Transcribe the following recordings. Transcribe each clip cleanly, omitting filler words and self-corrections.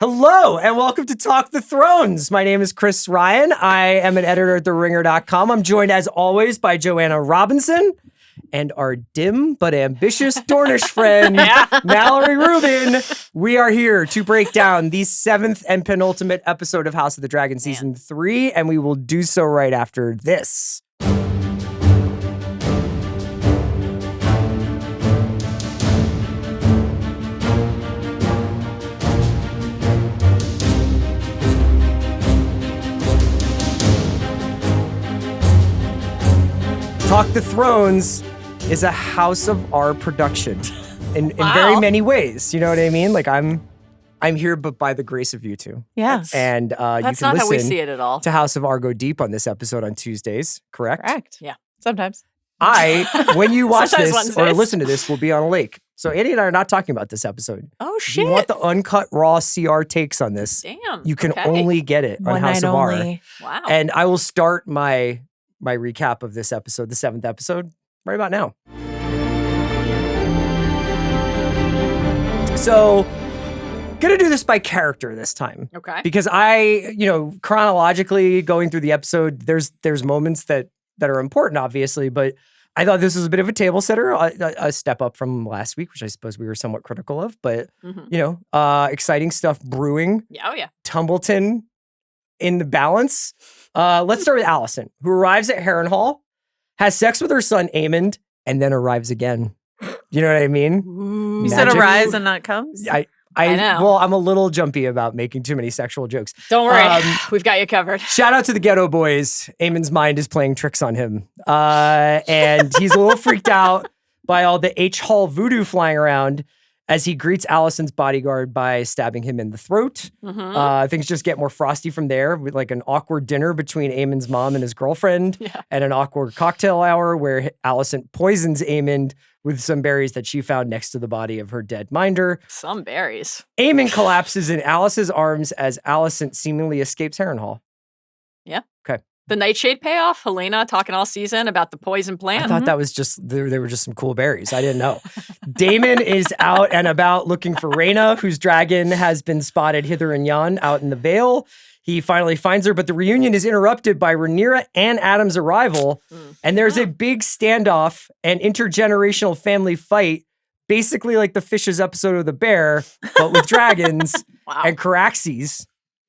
Hello, and welcome to Talk the Thrones. My name is Chris Ryan. I am an editor at TheRinger.com. I'm joined, as always, by Joanna Robinson and our dim but ambitious Dornish friend, Mallory Rubin. We are here to break down the 7th and penultimate episode of House of the Dragon Season 3, and we will do so right after this. Talk the Thrones is a House of R production in very many ways. You know what I mean? Like I'm here, but by the grace of you two. Yeah. And you can That's not listen how we see it at all. to House of R Go Deep on this episode on Tuesdays, correct? Correct. Yeah. Sometimes. When you watch Sometimes this or Wednesdays. listen to this, we'll be on a lake. So Andy and I are not talking about this episode. Oh, If shit. you want the uncut, raw CR takes on this, Damn. you can okay. only get it on One House night of R. only. Wow. And I will start my recap of this episode, the 7th episode, right about now. So, gonna do this by character this time. Okay. Because chronologically going through the episode, there's moments that are important, obviously, but I thought this was a bit of a table setter, a step up from last week, which I suppose we were somewhat critical of, but, exciting stuff brewing. Yeah, oh, yeah. Tumbleton in the balance. Let's start with Alicent, who arrives at Harrenhal, has sex with her son Aemond, and then arrives again. You know what I mean? You said Magic. arrives and not comes? I know. Well, I'm a little jumpy about making too many sexual jokes. Don't worry. Um, We've got you covered. Shout out to the Ghetto Boys. Aemon's mind is playing tricks on him. And he's a little freaked out by all the H-Hall voodoo flying around as he greets Alicent's bodyguard by stabbing him in the throat. Things just get more frosty from there with like an awkward dinner between Aemon's mom and his girlfriend and an awkward cocktail hour where Alicent poisons Aemond with some berries that she found next to the body of her dead minder. Some berries. Aemond collapses in Alice's arms as Alicent seemingly escapes Harrenhal. Yeah. Okay. The Nightshade payoff. Helaena talking all season about the poison plant. I thought that was just, they were just some cool berries. I didn't know. Daemon is out and about looking for Rhaenyra, whose dragon has been spotted hither and yon out in the Vale. He finally finds her, but the reunion is interrupted by Rhaenyra and Adam's arrival. And there's a big standoff and intergenerational family fight, basically like the Fishes episode of The Bear, but with dragons. Wow. And Caraxes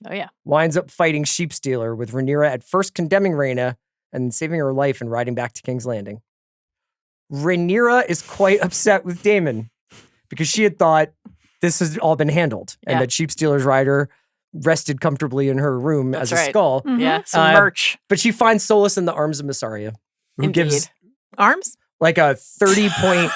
Oh, yeah. winds up fighting Sheepstealer, with Rhaenyra at first condemning Rhaena and saving her life and riding back to King's Landing. Rhaenyra is quite upset with Daemon because she had thought this has all been handled and that Sheepstealer's rider rested comfortably in her room That's as a right. skull. Yeah. Some merch. But she finds solace in the arms of Mysaria, who gives Arms? like a 30-point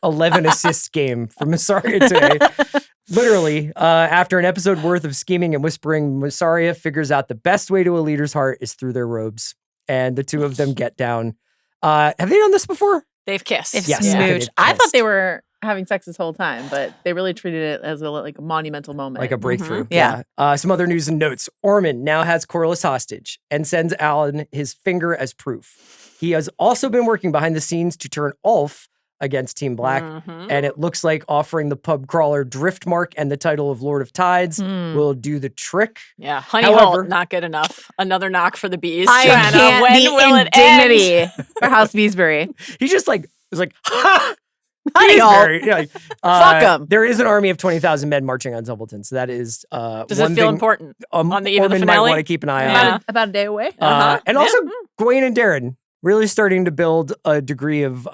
11 assist game for Mysaria today. Literally, after an episode worth of scheming and whispering, Mysaria figures out the best way to a leader's heart is through their robes. And the two of them get down. Have they done this before? They've kissed. It's Yes. smooch. Yeah. I thought they were having sex this whole time, but they really treated it as a monumental moment. Like a breakthrough. Yeah. Some other news and notes. Ormond now has Corlys hostage and sends Alan his finger as proof. He has also been working behind the scenes to turn Ulf against Team Black, and it looks like offering the pub crawler Driftmark and the title of Lord of Tides will do the trick. Yeah. Honey However- Hole, not good enough. Another knock for the bees. I Joanna, can't when the will it end? indignity for House Beesbury. He just was like, ha! Honey Hole. Beesbury. Yeah, like, Fuck 'em. There is an army of 20,000 men marching on Tumbleton, so that is Does one it feel thing important on the eve of the Ormond might finale? want to keep an eye Yeah. on. About a day away. And also, Gawain and Darren really starting to build a degree of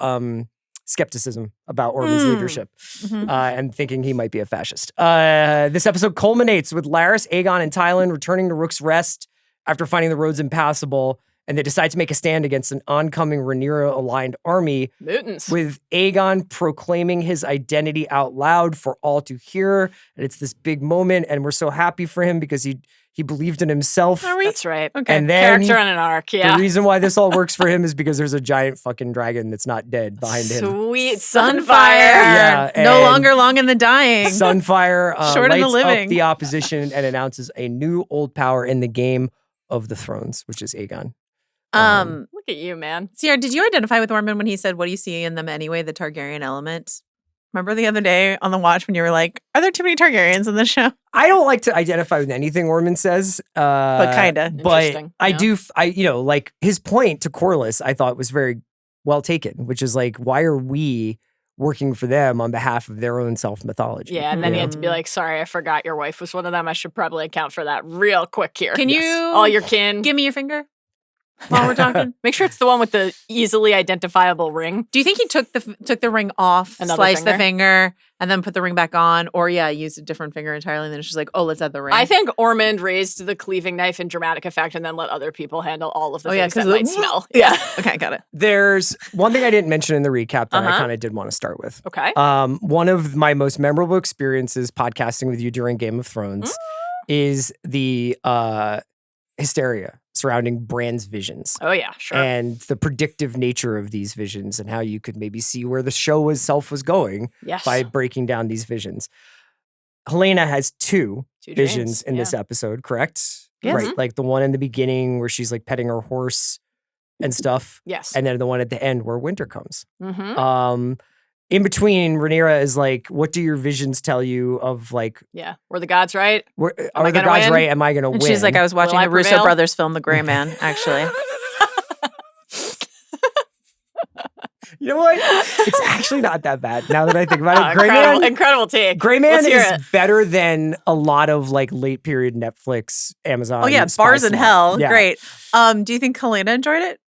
skepticism about Ormond's leadership and thinking he might be a fascist. This episode culminates with Larys, Aegon, and Tylan returning to Rook's Rest after finding the roads impassable, and they decide to make a stand against an oncoming Rhaenyra-aligned army, Mutants. with Aegon proclaiming his identity out loud for all to hear. And it's this big moment, and we're so happy for him because he believed in himself. Are we? That's right. Okay. And then Character on an arc, yeah. the reason why this all works for him is because there's a giant fucking dragon that's not dead behind him. Sweet Sunfire. Yeah, No and longer long in the dying. Sunfire Short in the lights living. up the opposition and announces a new old power in the Game of the Thrones, which is Aegon. Look at you, man. Sierra, did you identify with Ormond when he said, "What do you see in them anyway? The Targaryen element." Remember the other day on the watch when you were like, are there too many Targaryens in this show? I don't like to identify with anything Ormond says. But kinda. But Interesting, I yeah. do, like his point to Corlys, I thought was very well taken, which is like, why are we working for them on behalf of their own self-mythology? Yeah, and then you he know? had to be like, sorry, I forgot your wife was one of them. I should probably account for that real quick here. Can you All your kin. give me your finger while we're talking? Make sure it's the one with the easily identifiable ring. Do you think he took the ring off, Another sliced the finger? finger, and then put the ring back on? Or used a different finger entirely, and then it's just like, oh, let's add the ring. I think Ormond raised the cleaving knife in dramatic effect and then let other people handle all of the things that of the- might smell. Yeah. Okay, got it. There's one thing I didn't mention in the recap that I Uh-huh. kind of did want to start with. Okay. One of my most memorable experiences podcasting with you during Game of Thrones is the hysteria surrounding Bran's visions. Oh, yeah, sure. And the predictive nature of these visions and how you could maybe see where the show itself was going Yes. by breaking down these visions. Helaena has two visions dreams, in this yeah. episode, correct? Yes. Right. Like the one in the beginning where she's like petting her horse and stuff. Yes. And then the one at the end where winter comes. Mm-hmm. In between, Rhaenyra is like, what do your visions tell you of like, Yeah. Were the gods right? are I the gonna gods win? right? Am I going to win? And she's like, I was watching I the Russo prevail? brothers film The Gray Man, actually. You know what? It's actually not that bad now that I think about it. Gray incredible, Man, incredible take. Gray Man Let's hear is it. better than a lot of like late period Netflix, Amazon. Oh, yeah, spy Bars in slop. Hell. Yeah. Great. Do you think Helaena enjoyed it?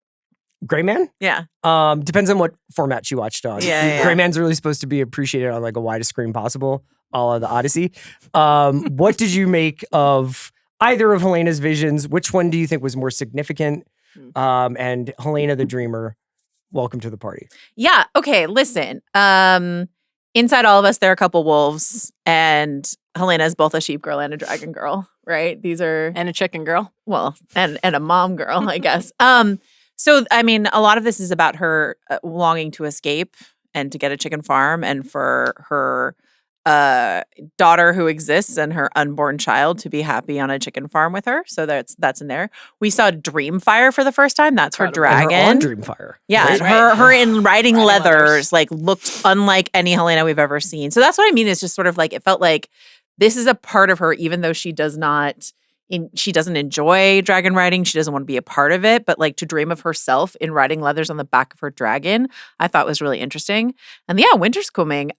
Gray Man? Yeah. Depends on what format she watched on. Yeah. Gray Man's really supposed to be appreciated on like a widest screen possible, a la the Odyssey. What did you make of either of Helena's visions? Which one do you think was more significant? And Helaena the Dreamer, welcome to the party. Yeah. Okay. Listen. Inside all of us, there are a couple wolves, and Helaena is both a sheep girl and a dragon girl, right? These are And a chicken girl. well, and a mom girl, I guess. So I mean, a lot of this is about her longing to escape and to get a chicken farm, and for her daughter who exists and her unborn child to be happy on a chicken farm with her. So that's in there. We saw Dreamfire for the first time. That's her Incredible. dragon. And her on Dreamfire. Yeah, right? and right. her in riding Riding leathers leathers. like looked unlike any Helaena we've ever seen. So that's what I mean. Is just sort of like it felt like this is a part of her, even though she doesn't enjoy dragon riding. She doesn't want to be a part of it. But like to dream of herself in riding leathers on the back of her dragon, I thought was really interesting. And yeah, winter's coming.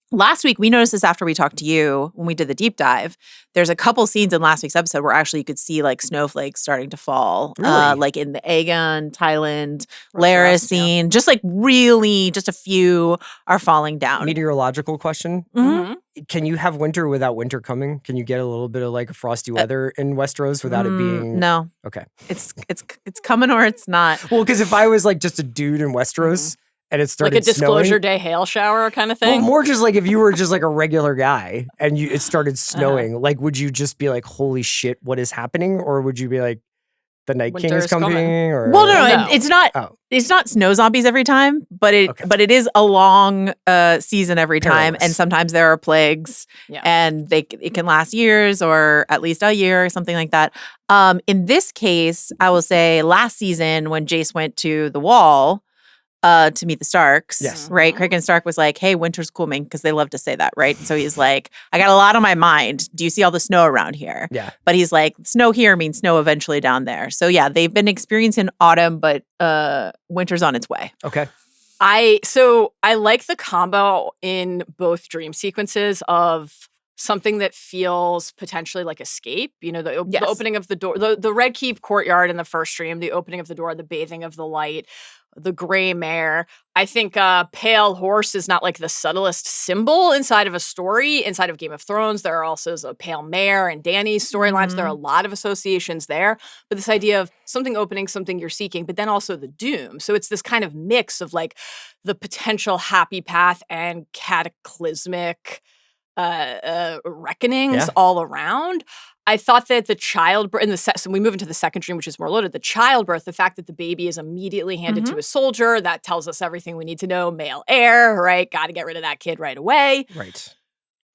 Last week, we noticed this after we talked to you when we did the deep dive. There's a couple scenes in last week's episode where actually you could see like snowflakes starting to fall. Really? Like in the Aegon, Thailand, Rest, Lara yeah. scene. Just like really, just a few are falling down. Meteorological question. Mhm. Can you have winter without winter coming? Can you get a little bit of like frosty weather in Westeros without it being No. okay? It's coming or it's not. Well, because if I was like just a dude in Westeros and it started Like a disclosure snowing, day hail shower kind of well, thing. more just like if you were just like a regular guy and it started snowing, like would you just be like, "Holy shit, what is happening?" Or would you be like, "The Night King Winter is is coming. coming"? Or Well, no, No. it's not. Oh. It's not snow zombies every time, but it is a long season every time, Perilous. and sometimes there are plagues, Yeah. and it can last years or at least a year or something like that. In this case, I will say last season when Jace went to the Wall to meet the Starks, Yes. right? Cricken Stark was like, "Hey, winter's coming," because they love to say that, right? So he's like, "I got a lot on my mind. Do you see all the snow around here?" Yeah. But he's like, snow here means snow eventually down there. So yeah, they've been experiencing autumn, but winter's on its way. Okay. I like the combo in both dream sequences of something that feels potentially like escape. You know, the Yes. opening of the door, the Red Keep courtyard in the first dream, the opening of the door, the bathing of the light, the gray mare. I think pale horse is not like the subtlest symbol inside of a story. Inside of Game of Thrones, there are also a pale mare and Dany's storylines. There are a lot of associations there. But this idea of something opening, something you're seeking, but then also the doom. So it's this kind of mix of like the potential happy path and cataclysmic reckonings Yeah. all around. I thought that the childbirth so we move into the second dream, which is more loaded. The childbirth, the fact that the baby is immediately handed to a soldier, that tells us everything we need to know. Male heir, right? Got to get rid of that kid right away. Right.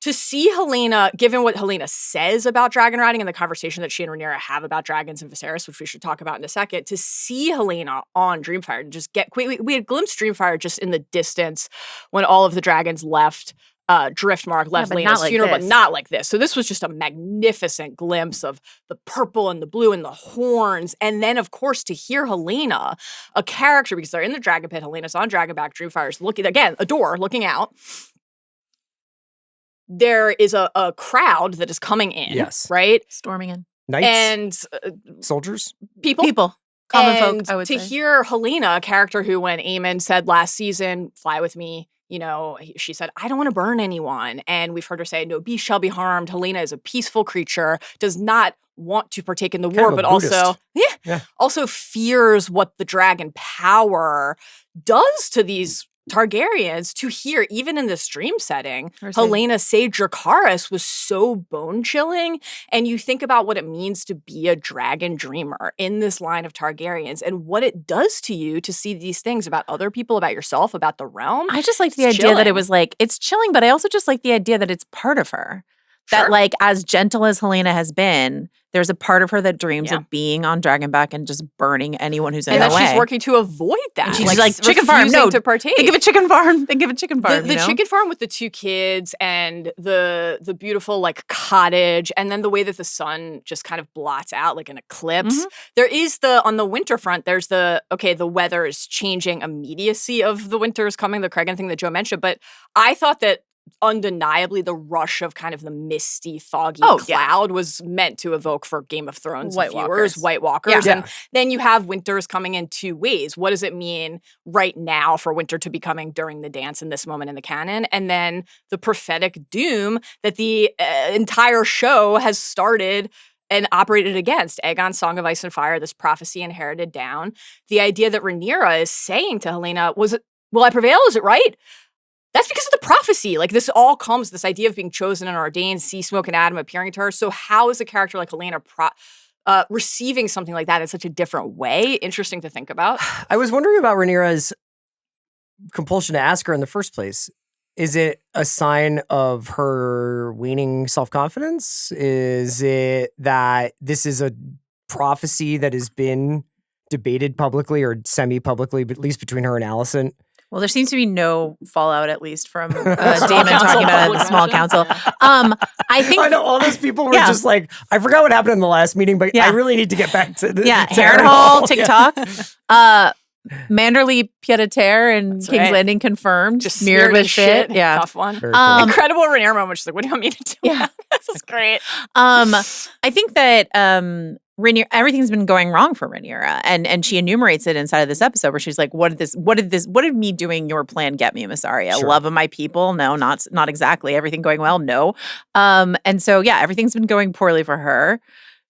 to see Helaena, given what Helaena says about dragon riding and the conversation that she and Rhaenyra have about dragons and Viserys, which we should talk about in a second, to see Helaena on Dreamfire, to just we had glimpsed Dreamfire just in the distance when all of the dragons left Driftmark, left Helena's funeral, but not like this. So this was just a magnificent glimpse of the purple and the blue and the horns. And then, of course, to hear Helaena, a character, because they're in the dragon pit, Helena's on Dragonback, Dreamfire's looking, again, a door looking out. There is a crowd that is coming in, yes, right? Storming in. Knights? And soldiers? People. Common and folk, I would say. To hear Helaena, a character who, when Aemond said last season, fly with me, you know, she said, I don't want to burn anyone. And we've heard her say, no beast shall be harmed. Helaena is a peaceful creature, does not want to partake in the war, but also, also fears what the dragon power does to these Targaryens. To hear, even in this dream setting, Helaena say Dracarys was so bone-chilling. And you think about what it means to be a dragon dreamer in this line of Targaryens and what it does to you to see these things about other people, about yourself, about the realm. I just liked the idea that it was like, it's chilling, but I also just like the idea that it's part of her. That, like, as gentle as Helaena has been, there's a part of her that dreams of being on Dragonback and just burning anyone who's in her way. And that she's working to avoid that. And she's like chicken farm, no, to partake. Think of a chicken farm. Think of a chicken farm. The chicken farm with the two kids and the beautiful, like, cottage, and then the way that the sun just kind of blots out like an eclipse. Mm-hmm. There is on the winter front, there's the weather is changing, immediacy of the winter is coming, the Cregan thing that Joe mentioned. But I thought that undeniably the rush of kind of the misty, foggy cloud was meant to evoke for Game of Thrones viewers, White Walkers. Yeah. And then you have winters coming in two ways. What does it mean right now for winter to be coming during the dance in this moment in the canon? And then the prophetic doom that the entire show has started and operated against. Aegon's Song of Ice and Fire, this prophecy inherited down. The idea that Rhaenyra is saying to Helaena, will I prevail? Is it right? That's because of the prophecy. Like, this all comes, this idea of being chosen and ordained, sea smoke and Adam appearing to her. So how is a character like Helaena receiving something like that in such a different way? Interesting to think about. I was wondering about Rhaenyra's compulsion to ask her in the first place. Is it a sign of her waning self-confidence? Is it that this is a prophecy that has been debated publicly or semi-publicly, but at least between her and Alicent? Well, there seems to be no fallout, at least from Daemon talking about it at the small council. I think I know all those people were just like, I forgot what happened in the last meeting, but I really need to get back to the Harrenhal TikTok. Manderly pied-à-terre and King's Landing confirmed, just smeared with shit. Yeah, tough one. Cool. Incredible Rhaenyra moment. She's like, "What do you want me to do?" Yeah, this is great. I think that Rhaenyra, everything's been going wrong for Rhaenyra, and she enumerates it inside of this episode where she's like, what did me doing your plan get me, Mysaria? Sure. Love of my people? No, not exactly. Everything going well? No. And so everything's been going poorly for her.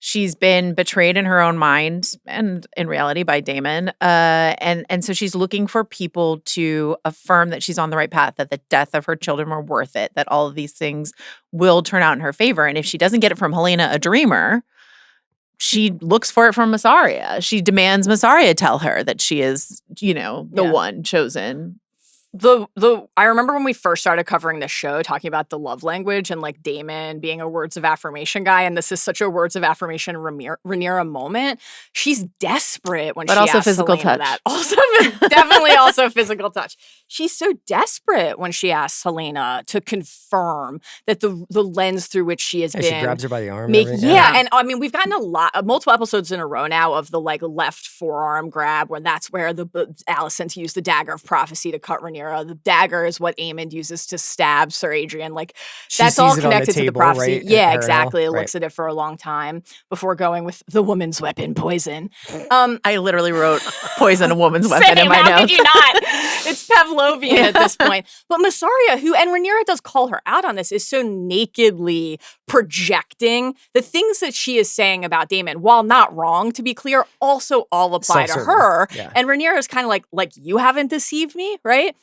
She's been betrayed in her own mind and in reality by Daemon. And so she's looking for people to affirm that she's on the right path, that the death of her children were worth it, that all of these things will turn out in her favor. And if she doesn't get it from Helaena, a dreamer, she looks for it from Mysaria. She demands Mysaria tell her that she is, the one chosen. I remember when we first started covering this show, talking about the love language and like Daemon being a words of affirmation guy, and this is such a words of affirmation Rhaenyra moment. She's desperate when she asks physical Helaena touch. that. Also, definitely also physical touch. She's so desperate when she asks Helaena to confirm that the lens through which she has been. She grabs her by the arm. And I mean, we've gotten multiple episodes in a row now of the like left forearm grab, where that's where Alicent used the dagger of prophecy to cut Rhaenyra. The dagger is what Aemond uses to stab Sir Adrian. Like, that's all connected to the prophecy. Right? Yeah, exactly. It looks at it for a long time before going with the woman's weapon, poison. I literally wrote poison, a woman's weapon in my notes. How could you not? It's Pavlovian at this point. But Mysaria, and Rhaenyra does call her out on this, is so nakedly projecting the things that she is saying about Daemon, while not wrong, to be clear, also all apply to her. Yeah. And Rhaenyra is kind of like, you haven't deceived me, right?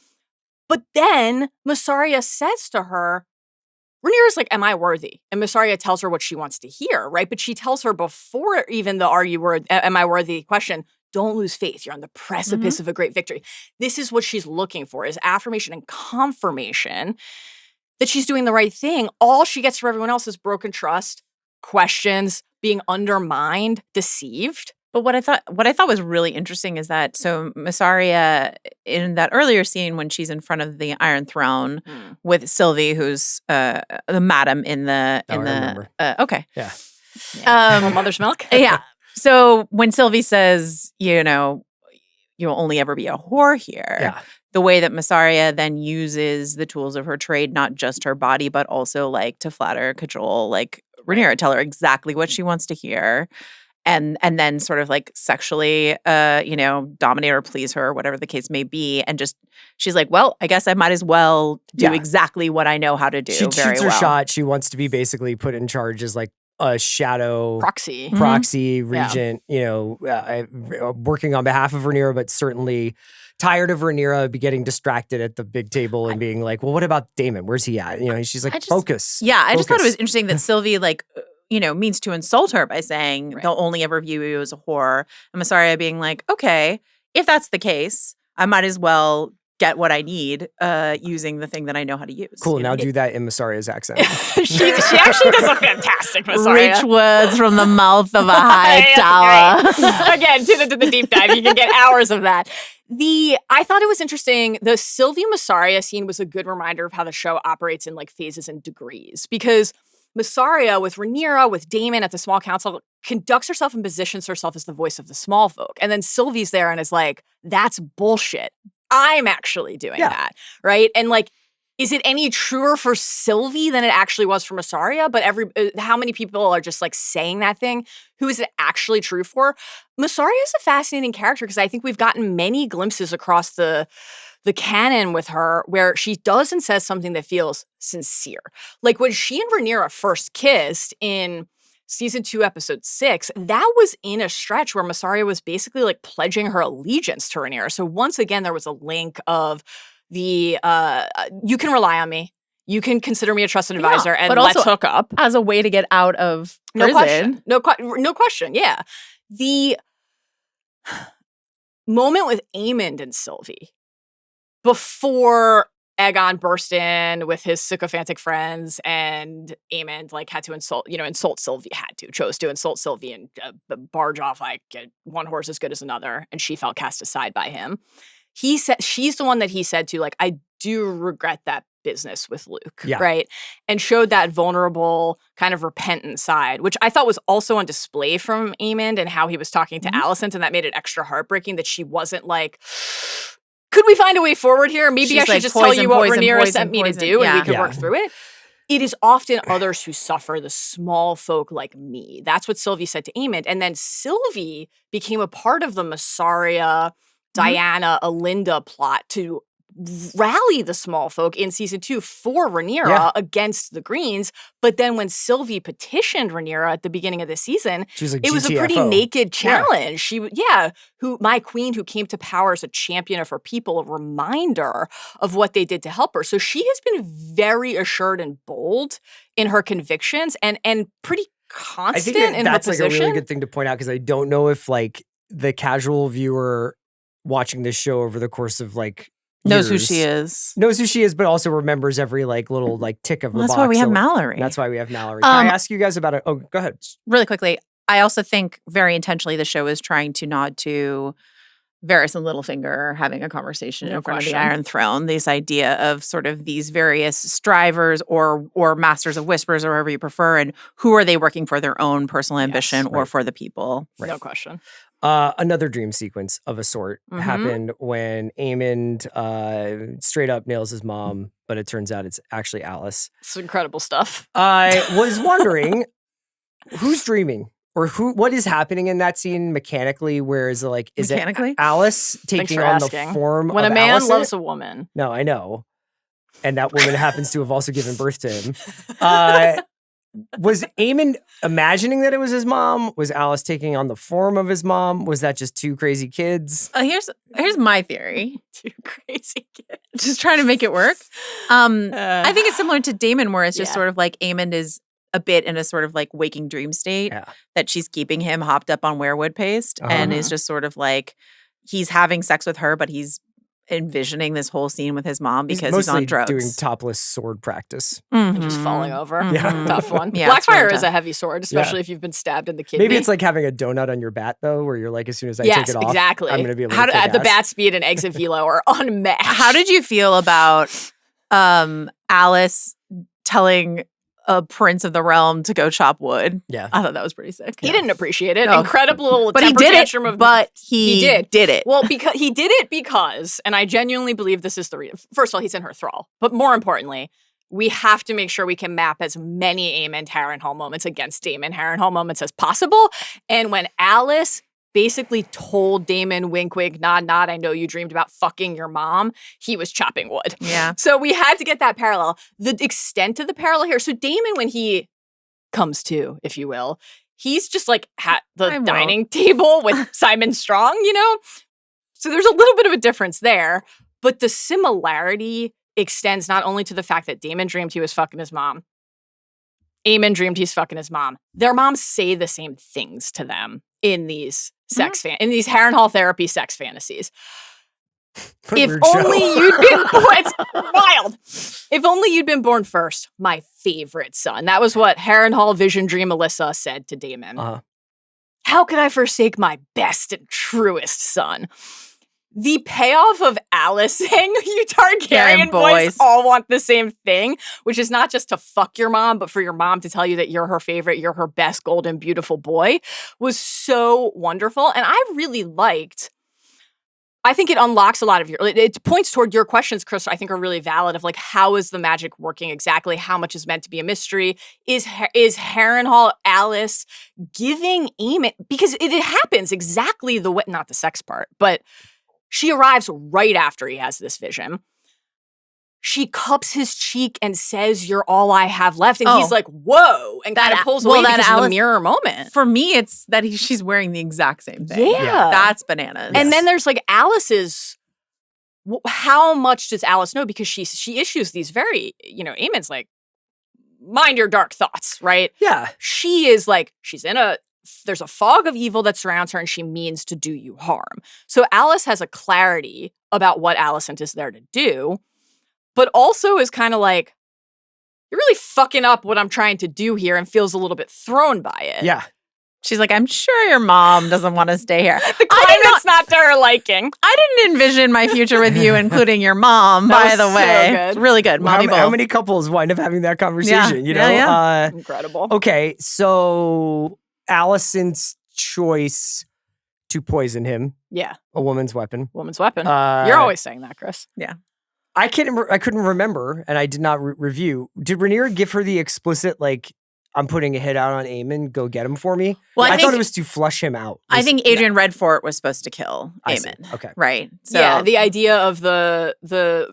But then Mysaria says to her, Rhaenyra's like, am I worthy? And Mysaria tells her what she wants to hear, right? But she tells her before even the am I worthy question, don't lose faith. You're on the precipice of a great victory. This is what she's looking for, is affirmation and confirmation. that she's doing the right thing. All she gets from everyone else is broken trust, questions, being undermined, deceived. But what I thought was really interesting is that so Mysaria in that earlier scene when she's in front of the Iron Throne with Sylvie, who's the madam in the I remember. Okay. Yeah. More mother's milk. Yeah. So when Sylvie says, you know, you'll only ever be a whore here, the way that Mysaria then uses the tools of her trade, not just her body, but also like to flatter, cajole, like Rhaenyra, tell her exactly what she wants to hear. And then sort of like sexually, dominate or please her, or whatever the case may be. And just, she's like, well, I guess I might as well do exactly what I know how to do. She shoots her shot. She wants to be basically put in charge as like a shadow proxy regent, working on behalf of Rhaenyra, but certainly tired of Rhaenyra getting distracted at the big table and being like, well, what about Daemon? Where's he at? She's like, focus. Yeah, I just thought it was interesting that Sylvie means to insult her by saying they'll only ever view you as a whore. And Mysaria being like, okay, if that's the case, I might as well get what I need using the thing that I know how to use. Cool. Now do that in Mysaria's accent. she actually does a fantastic Mysaria. Rich words from the mouth of a Hightower. Again, to the deep dive. You can get hours of that. I thought it was interesting. The Sylvie Mysaria scene was a good reminder of how the show operates in like phases and degrees, because Mysaria with Rhaenyra, with Daemon at the small council, conducts herself and positions herself as the voice of the small folk. And then Sylvie's there and is like, that's bullshit. I'm actually doing that, right? And like, is it any truer for Sylvie than it actually was for Mysaria? But how many people are just like saying that thing? Who is it actually true for? Mysaria is a fascinating character because I think we've gotten many glimpses across the canon with her where she does and says something that feels sincere. Like when she and Rhaenyra first kissed in season 2, episode 6, that was in a stretch where Mysaria was basically like pledging her allegiance to Rhaenyra. So once again, there was a link of you can rely on me. You can consider me a trusted advisor and let's hook up. As a way to get out of prison. No question. Yeah. The moment with Aemond and Sylvie before Aegon burst in with his sycophantic friends and Aemond like had to insult Sylvie, chose to insult Sylvie and barge off like one horse as good as another, and she felt cast aside by him. He said she's the one that he said to, like, I do regret that business with Luke, right? And showed that vulnerable kind of repentant side, which I thought was also on display from Aemond and how he was talking to Alicent, and that made it extra heartbreaking that she wasn't like, could we find a way forward here? Maybe I should just tell you what Rhaenyra sent me to do and we could work through it. It is often others who suffer, the small folk like me. That's what Sylvie said to Aemond. And then Sylvie became a part of the Mysaria, Diana, Alinda plot to rally the small folk in season 2 for Rhaenyra against the Greens. But then when Sylvie petitioned Rhaenyra at the beginning of the season, like, it was a pretty naked challenge. She, my queen who came to power as a champion of her people, a reminder of what they did to help her. So she has been very assured and bold in her convictions and pretty constant in her position. That's like a really good thing to point out, because I don't know if like the casual viewer watching this show over the course of like knows who she is, but also remembers every like little like tick of the box. That's why we have Mallory. That's why we have Mallory. Can I ask you guys about it? Oh, go ahead. Really quickly, I also think very intentionally the show is trying to nod to Varys and Littlefinger having a conversation in front of the Iron Throne. This idea of sort of these various strivers or masters of whispers, or however you prefer, and who are they working for, their own personal ambition or for the people? Right. No question. Another dream sequence of a sort happened when Aemond straight up nails his mom, but it turns out it's actually Alice. It's incredible stuff. I was wondering who's dreaming, or what is happening in that scene mechanically? Where is it like, is it Alice taking on the form when of a man Alicent? loves a woman? No, I know. And that woman happens to have also given birth to him. Was Aemond imagining that it was his mom? Was Alice taking on the form of his mom? Was that just two crazy kids? Here's my theory. Two crazy kids. Just trying to make it work. I think it's similar to Daemon, where it's just sort of like Aemond is a bit in a sort of like waking dream state, that she's keeping him hopped up on werewood paste and is just sort of like, he's having sex with her, but he's envisioning this whole scene with his mom because he's mostly on drugs. doing topless sword practice. And just falling over. Yeah. Tough one. Yeah, it's Blackfire really is tough. a heavy sword, especially if you've been stabbed in the kidney. Maybe it's like having a donut on your bat, though, where you're like, as soon as I take yes, it off, exactly. I'm going to be able How to kick the ass. bat speed and exit velo are unmatched. How did you feel about Alice telling a prince of the realm to go chop wood? Yeah. I thought that was pretty sick. He didn't appreciate it. No. Incredible little But he temper did tantrum it. of But he did it. Well, because he did it because, and I genuinely believe this is the reason. First of all, he's in her thrall. But more importantly, we have to make sure we can map as many Aemond Harrenhal moments against Daemon Harrenhal moments as possible. And when Alice basically told Daemon, wink, wink, nod, nod, I know you dreamed about fucking your mom, he was chopping wood. Yeah. So we had to get that parallel. The extent of the parallel here. So Daemon, when he comes to, if you will, he's just like at the dining table with Simon Strong, you know? So there's a little bit of a difference there. But the similarity extends not only to the fact that Daemon dreamed he was fucking his mom, Aemond dreamed he's fucking his mom. Their moms say the same things to them in these in these Harrenhal therapy sex fantasies. What a If weird show. only you'd been born, it's wild. If only you'd been born first, my favorite son. That was what Harrenhal Vision Dream Alyssa said to Daemon. Uh-huh. How could I forsake my best and truest son? The payoff of Alice saying you Targaryen boys all want the same thing, which is not just to fuck your mom, but for your mom to tell you that you're her favorite, you're her best golden beautiful boy, was so wonderful. And I really liked, I think it unlocks a lot of it points toward your questions, Chris, I think are really valid of like, how is the magic working exactly? How much is meant to be a mystery? Is Harrenhal Alice giving Aemond, because it happens exactly the way, not the sex part, but she arrives right after he has this vision. She cups his cheek and says, "You're all I have left." And he's like, whoa, and kind of pulls away because of the mirror moment. For me, it's that she's wearing the exact same thing. Yeah. That's bananas. And then there's like Alice's, how much does Alice know? Because she issues these very, Aemond's like, mind your dark thoughts, right? Yeah. She is like, there's a fog of evil that surrounds her and she means to do you harm. So Alice has a clarity about what Alicent is there to do, but also is kind of like, you're really fucking up what I'm trying to do here, and feels a little bit thrown by it. Yeah. She's like, I'm sure your mom doesn't want to stay here. The climate's not to her liking. I didn't envision my future with you, including your mom, by the way. So good. It's really good. Mommy How many couples wind up having that conversation, you know? Yeah. Incredible. Okay, so Alicent's choice to poison him, Yeah. a woman's weapon. Woman's weapon. You're always saying that, Chris. Yeah. I couldn't remember, and I did not review. Did Rhaenyra give her the explicit, like, I'm putting a hit out on Aemond, go get him for me? Well, I thought it was to flush him out. I think Adrian Redfort was supposed to kill I see. Aemond. Okay. Right. So, Yeah, the idea of the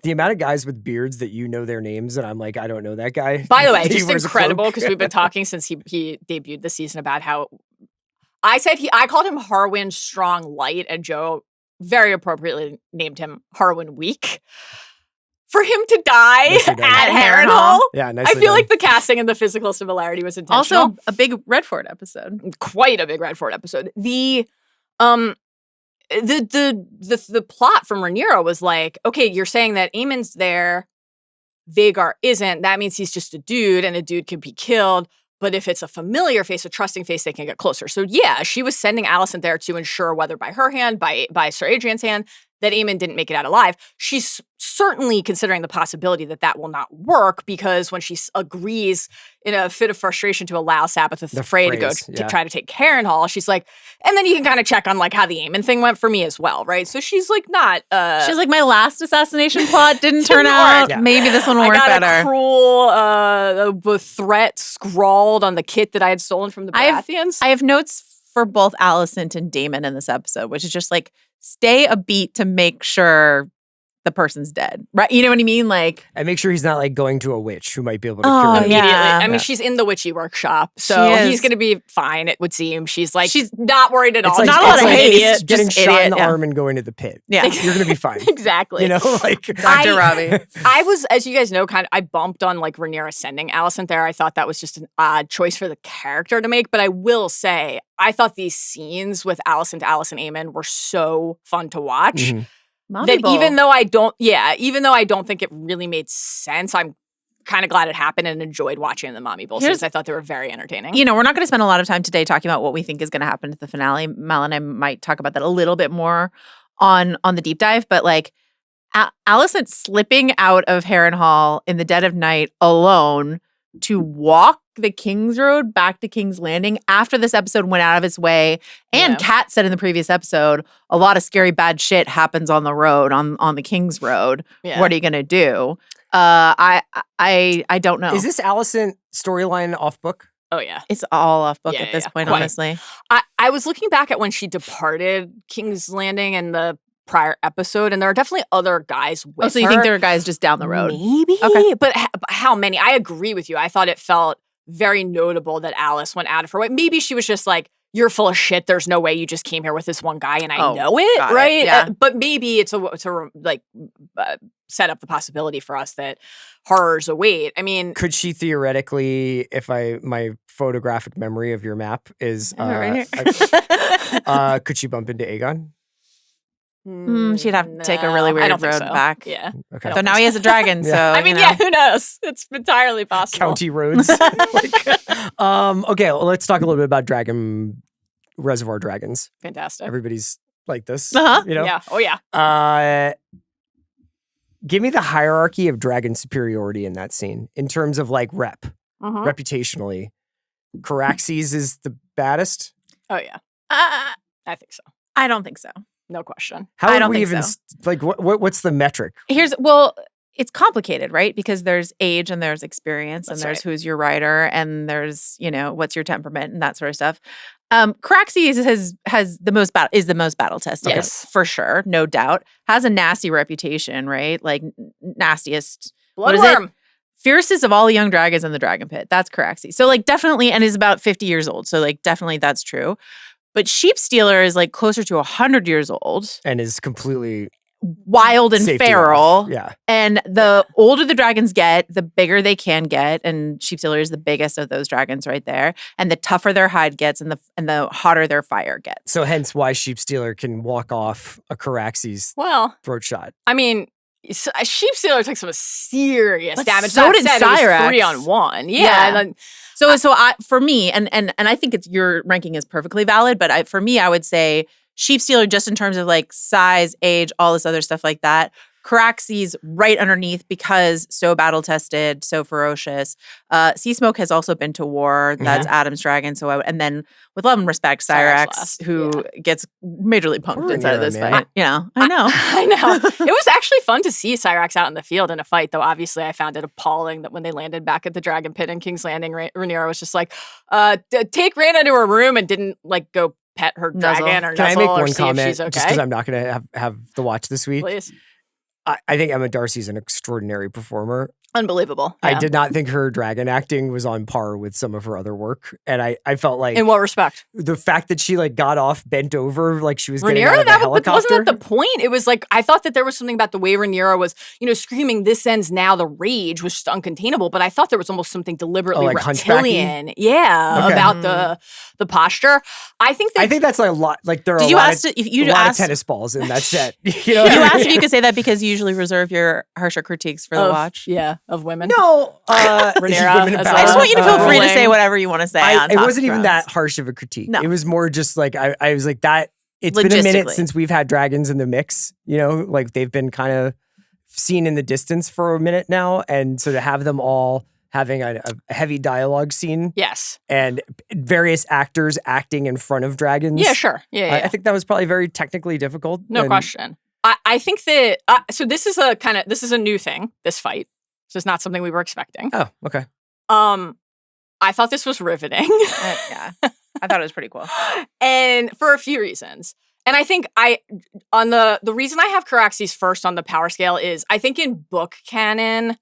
amount of guys with beards that you know their names, and I'm like, I don't know that guy. By the way, He just wears a incredible, cloak. because we've been talking since he debuted this season about how I called him Harwin Strong Light, and Joe very appropriately named him Harwin Weak. For him to die Nicely done. at Harrenhal. Harrenhal, Yeah, I nicely feel done. like the casting and the physical similarity was intentional. also a big Redfort episode. Quite a big Redford episode. The plot from Rhaenyra was like, okay, you're saying that Aemond's there, Vhagar isn't. That means he's just a dude, and a dude can be killed. But if it's a familiar face, a trusting face, they can get closer. So yeah, she was sending Alicent there to ensure, whether by her hand, by Sir Adrian's hand, that Aemond didn't make it out alive. She's certainly considering the possibility that will not work, because when she agrees in a fit of frustration to allow Sabbath the Frey to go to try to take Harrenhal, she's like, and then you can kind of check on like how the Aemond thing went for me as well, right? So she's like not She's like, my last assassination plot didn't turn out. Yeah. Maybe this one will work I got better. a cruel threat scrawled on the kit that I had stolen from the Baratheons. I have notes for both Alicent and Daemon in this episode, which is just like, stay a beat to make sure the person's dead, right? You know what I mean? Like, and make sure he's not like going to a witch who might be able to Oh, cure him. Immediately. yeah. I mean, she's in the witchy workshop, so She is. he's going to be fine, it would seem. She's not worried at all. It's like, Not a lot it's of like hate, it's just getting shot in the idiot, yeah. arm and going to the pit. yeah. You're gonna be fine. Exactly. You know, like Dr. Robbie. I was, as you guys know, I bumped on like Rhaenyra sending Alicent there. I thought that was just an odd choice for the character to make, but I will say, I thought these scenes with Alicent, Aemond were so fun to watch. Mhm. Mommy bowl. even though I don't think it really made sense, I'm kind of glad it happened and enjoyed watching the mommy bowl scenes. I thought they were very entertaining. You know, we're not going to spend a lot of time today talking about what we think is going to happen to the finale. Mal and I might talk about that a little bit more on the deep dive, but like Alicent slipping out of Harrenhal in the dead of night alone to walk the King's Road back to King's Landing after this episode went out of its way. And Kat said in the previous episode, a lot of scary bad shit happens on the road, on the King's Road. Yeah. What are you going to do? I don't know. Is this Alicent storyline off book? Oh, yeah. It's all off book at this point, honestly. I was looking back at when she departed King's Landing in the prior episode, and there are definitely other guys with her. So you think there are guys just down the road? Maybe. Okay. But how many? I agree with you. I thought it felt very notable that Alice went out of her way. Maybe she was just like, you're full of shit. There's no way you just came here with this one guy and I know it, right? Yeah. But maybe it's to set up the possibility for us that horrors await. I mean, could she theoretically, if my photographic memory of your map is, could she bump into Aegon? She'd have to take a really weird road back. Yeah. Okay. So now he has a dragon. So I mean, who knows? It's entirely possible. County roads. Okay, well, let's talk a little bit about Reservoir Dragons. Fantastic. Everybody's like this. Uh-huh. You know? Yeah. Oh yeah. Give me the hierarchy of dragon superiority in that scene in terms of like reputationally. Caraxes is the baddest. Oh yeah. I think so. I don't think so. No question. How would we even like what's the metric? It's complicated, right? Because there's age and there's experience and there's who's your rider and there's, what's your temperament and that sort of stuff. Caraxes is the most battle tested, yes, for sure, no doubt. Has a nasty reputation, right? Like nastiest bloodworm. Fiercest of all the young dragons in the dragon pit. That's Caraxes. So like definitely, and is about 50 years old. So like definitely that's true. But Sheep Stealer is like closer to 100 years old. And is completely wild and feral. Off. Yeah. And the older the dragons get, the bigger they can get. And Sheep Stealer is the biggest of those dragons right there. And the tougher their hide gets and the hotter their fire gets. So hence why Sheep Stealer can walk off a Caraxes throat shot. I mean, Sheep Stealer took some serious damage. So did Cyrax. 3-on-1. Yeah. For me, and I think your ranking is perfectly valid, but for me, I would say Sheep Stealer just in terms of like size, age, all this other stuff like that. Caraxes right underneath because so battle tested, so ferocious. Sea Smoke has also been to war. That's Adam's dragon. And then with love and respect, Cyrax, who gets majorly punked inside of this fight. I know. I know. It was actually fun to see Cyrax out in the field in a fight, though obviously I found it appalling that when they landed back at the Dragon Pit in King's Landing, Rhaenyra was just like, take Rhaena to her room and didn't like go pet her dragon or nuzzle. Can I make one see comment? if she's okay? Just because I'm not going to have the watch this week. Please. I think Emma Darcy's an extraordinary performer. Unbelievable. Yeah. I did not think her dragon acting was on par with some of her other work. And I felt like... In what respect? The fact that she like got off, bent over, like she was getting out of the helicopter. Wasn't that the point? It was like, I thought that there was something about the way Rhaenyra was, screaming, this ends now, the rage was just uncontainable. But I thought there was almost something deliberately reptilian. Yeah, about the posture. I think that's a lot. Like there are a lot of tennis balls in that set. You asked if you could say that because you usually reserve your harsher critiques for the watch. Yeah, of women. No, Rhaenyra. I just want you to feel free to say whatever you want to say. It wasn't even that harsh of a critique. No. It was more just like I was like that. It's been a minute since we've had dragons in the mix. Like they've been kind of seen in the distance for a minute now, and so to have them all having a heavy dialogue scene, yes, and various actors acting in front of dragons. Yeah, sure. Yeah. I think that was probably very technically difficult. No question. I think that so this is a new thing. This fight. So it's not something we were expecting. Oh, okay. I thought this was riveting. Yeah. I thought it was pretty cool. And for a few reasons. And I think the reason I have Caraxes first on the power scale is I think in book canon,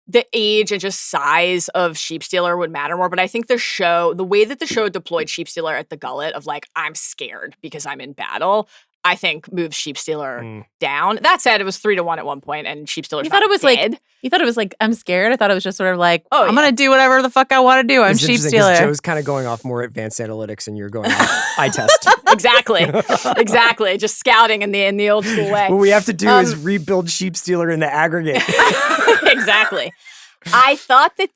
the age and just size of Sheep Stealer would matter more. But I think the way that the show deployed Sheep Stealer at the gullet of like, I'm scared because I'm in battle, I think moves Sheepstealer down. That said, it was 3-1 at one point, and Sheepstealer's You thought it was dead. you thought it was like, I'm scared. I thought it was just sort of like, Oh, I'm going to do whatever the fuck I want to do. I'm It's interesting 'cause Sheepstealer. Joe's kind of going off more advanced analytics, and you're going off eye test. Exactly. Just scouting in the old school way. What we have to do is rebuild Sheepstealer in the aggregate. Exactly. I thought that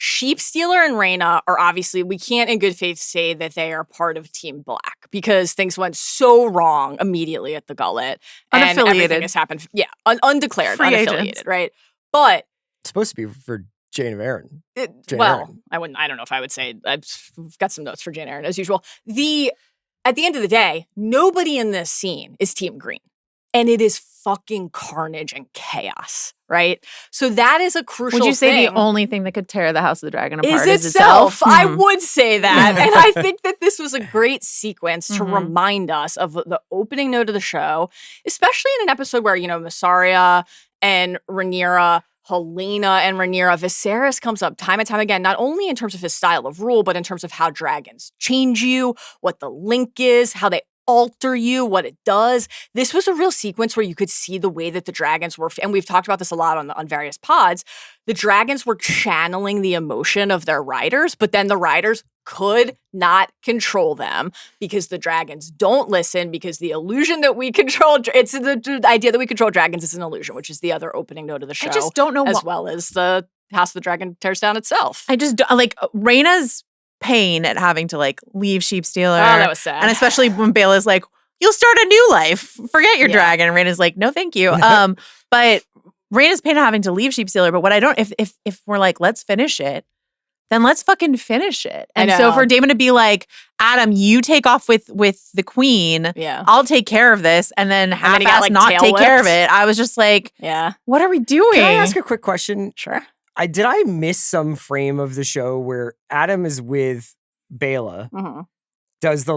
Sheepstealer and Rhaena are obviously, we can't in good faith say that they are part of Team Black because things went so wrong immediately at the Gullet. And everything has happened. Yeah, undeclared, Free unaffiliated, agents. right? But It's supposed to be for Jane of Arryn. Jane well, Arryn. I don't know if I would say, I've got some notes for Jane Arryn as usual. At the end of the day, nobody in this scene is Team Green. And it is fucking carnage and chaos, right? So that is a crucial thing. Would you say the only thing that could tear the House of the Dragon apart is is itself? I would say that. And I think that this was a great sequence to remind us of the opening note of the show, especially in an episode where, Mysaria and Rhaenyra, Helaena and Rhaenyra, Viserys comes up time and time again, not only in terms of his style of rule, but in terms of how dragons change you, what the link is, how they alter you, what it does. This was a real sequence where you could see the way that the dragons were, and we've talked about this a lot on various pods, the dragons were channeling the emotion of their riders, but then the riders could not control them because the dragons don't listen, because the illusion that we control, it's the idea that we control dragons is an illusion, which is the other opening note of the show. I just don't know as well as the House of the Dragon tears down itself. I just, Rhaena's pain at having to leave Sheepstealer. Oh, that was sad. And especially when Bela's like, you'll start a new life. Forget your dragon. And Rhaena's like, no, thank you. But Rhaena's pain at having to leave Sheepstealer. But what I don't, if we're like, let's finish it, then let's fucking finish it. And so for Daemon to be like, Adam, you take off with the queen. Yeah. I'll take care of this. And then half-ass not tail take care whipped. of it. I was just like, what are we doing? Can I ask a quick question? Sure. Did I miss some frame of the show where Adam is with Bela, does the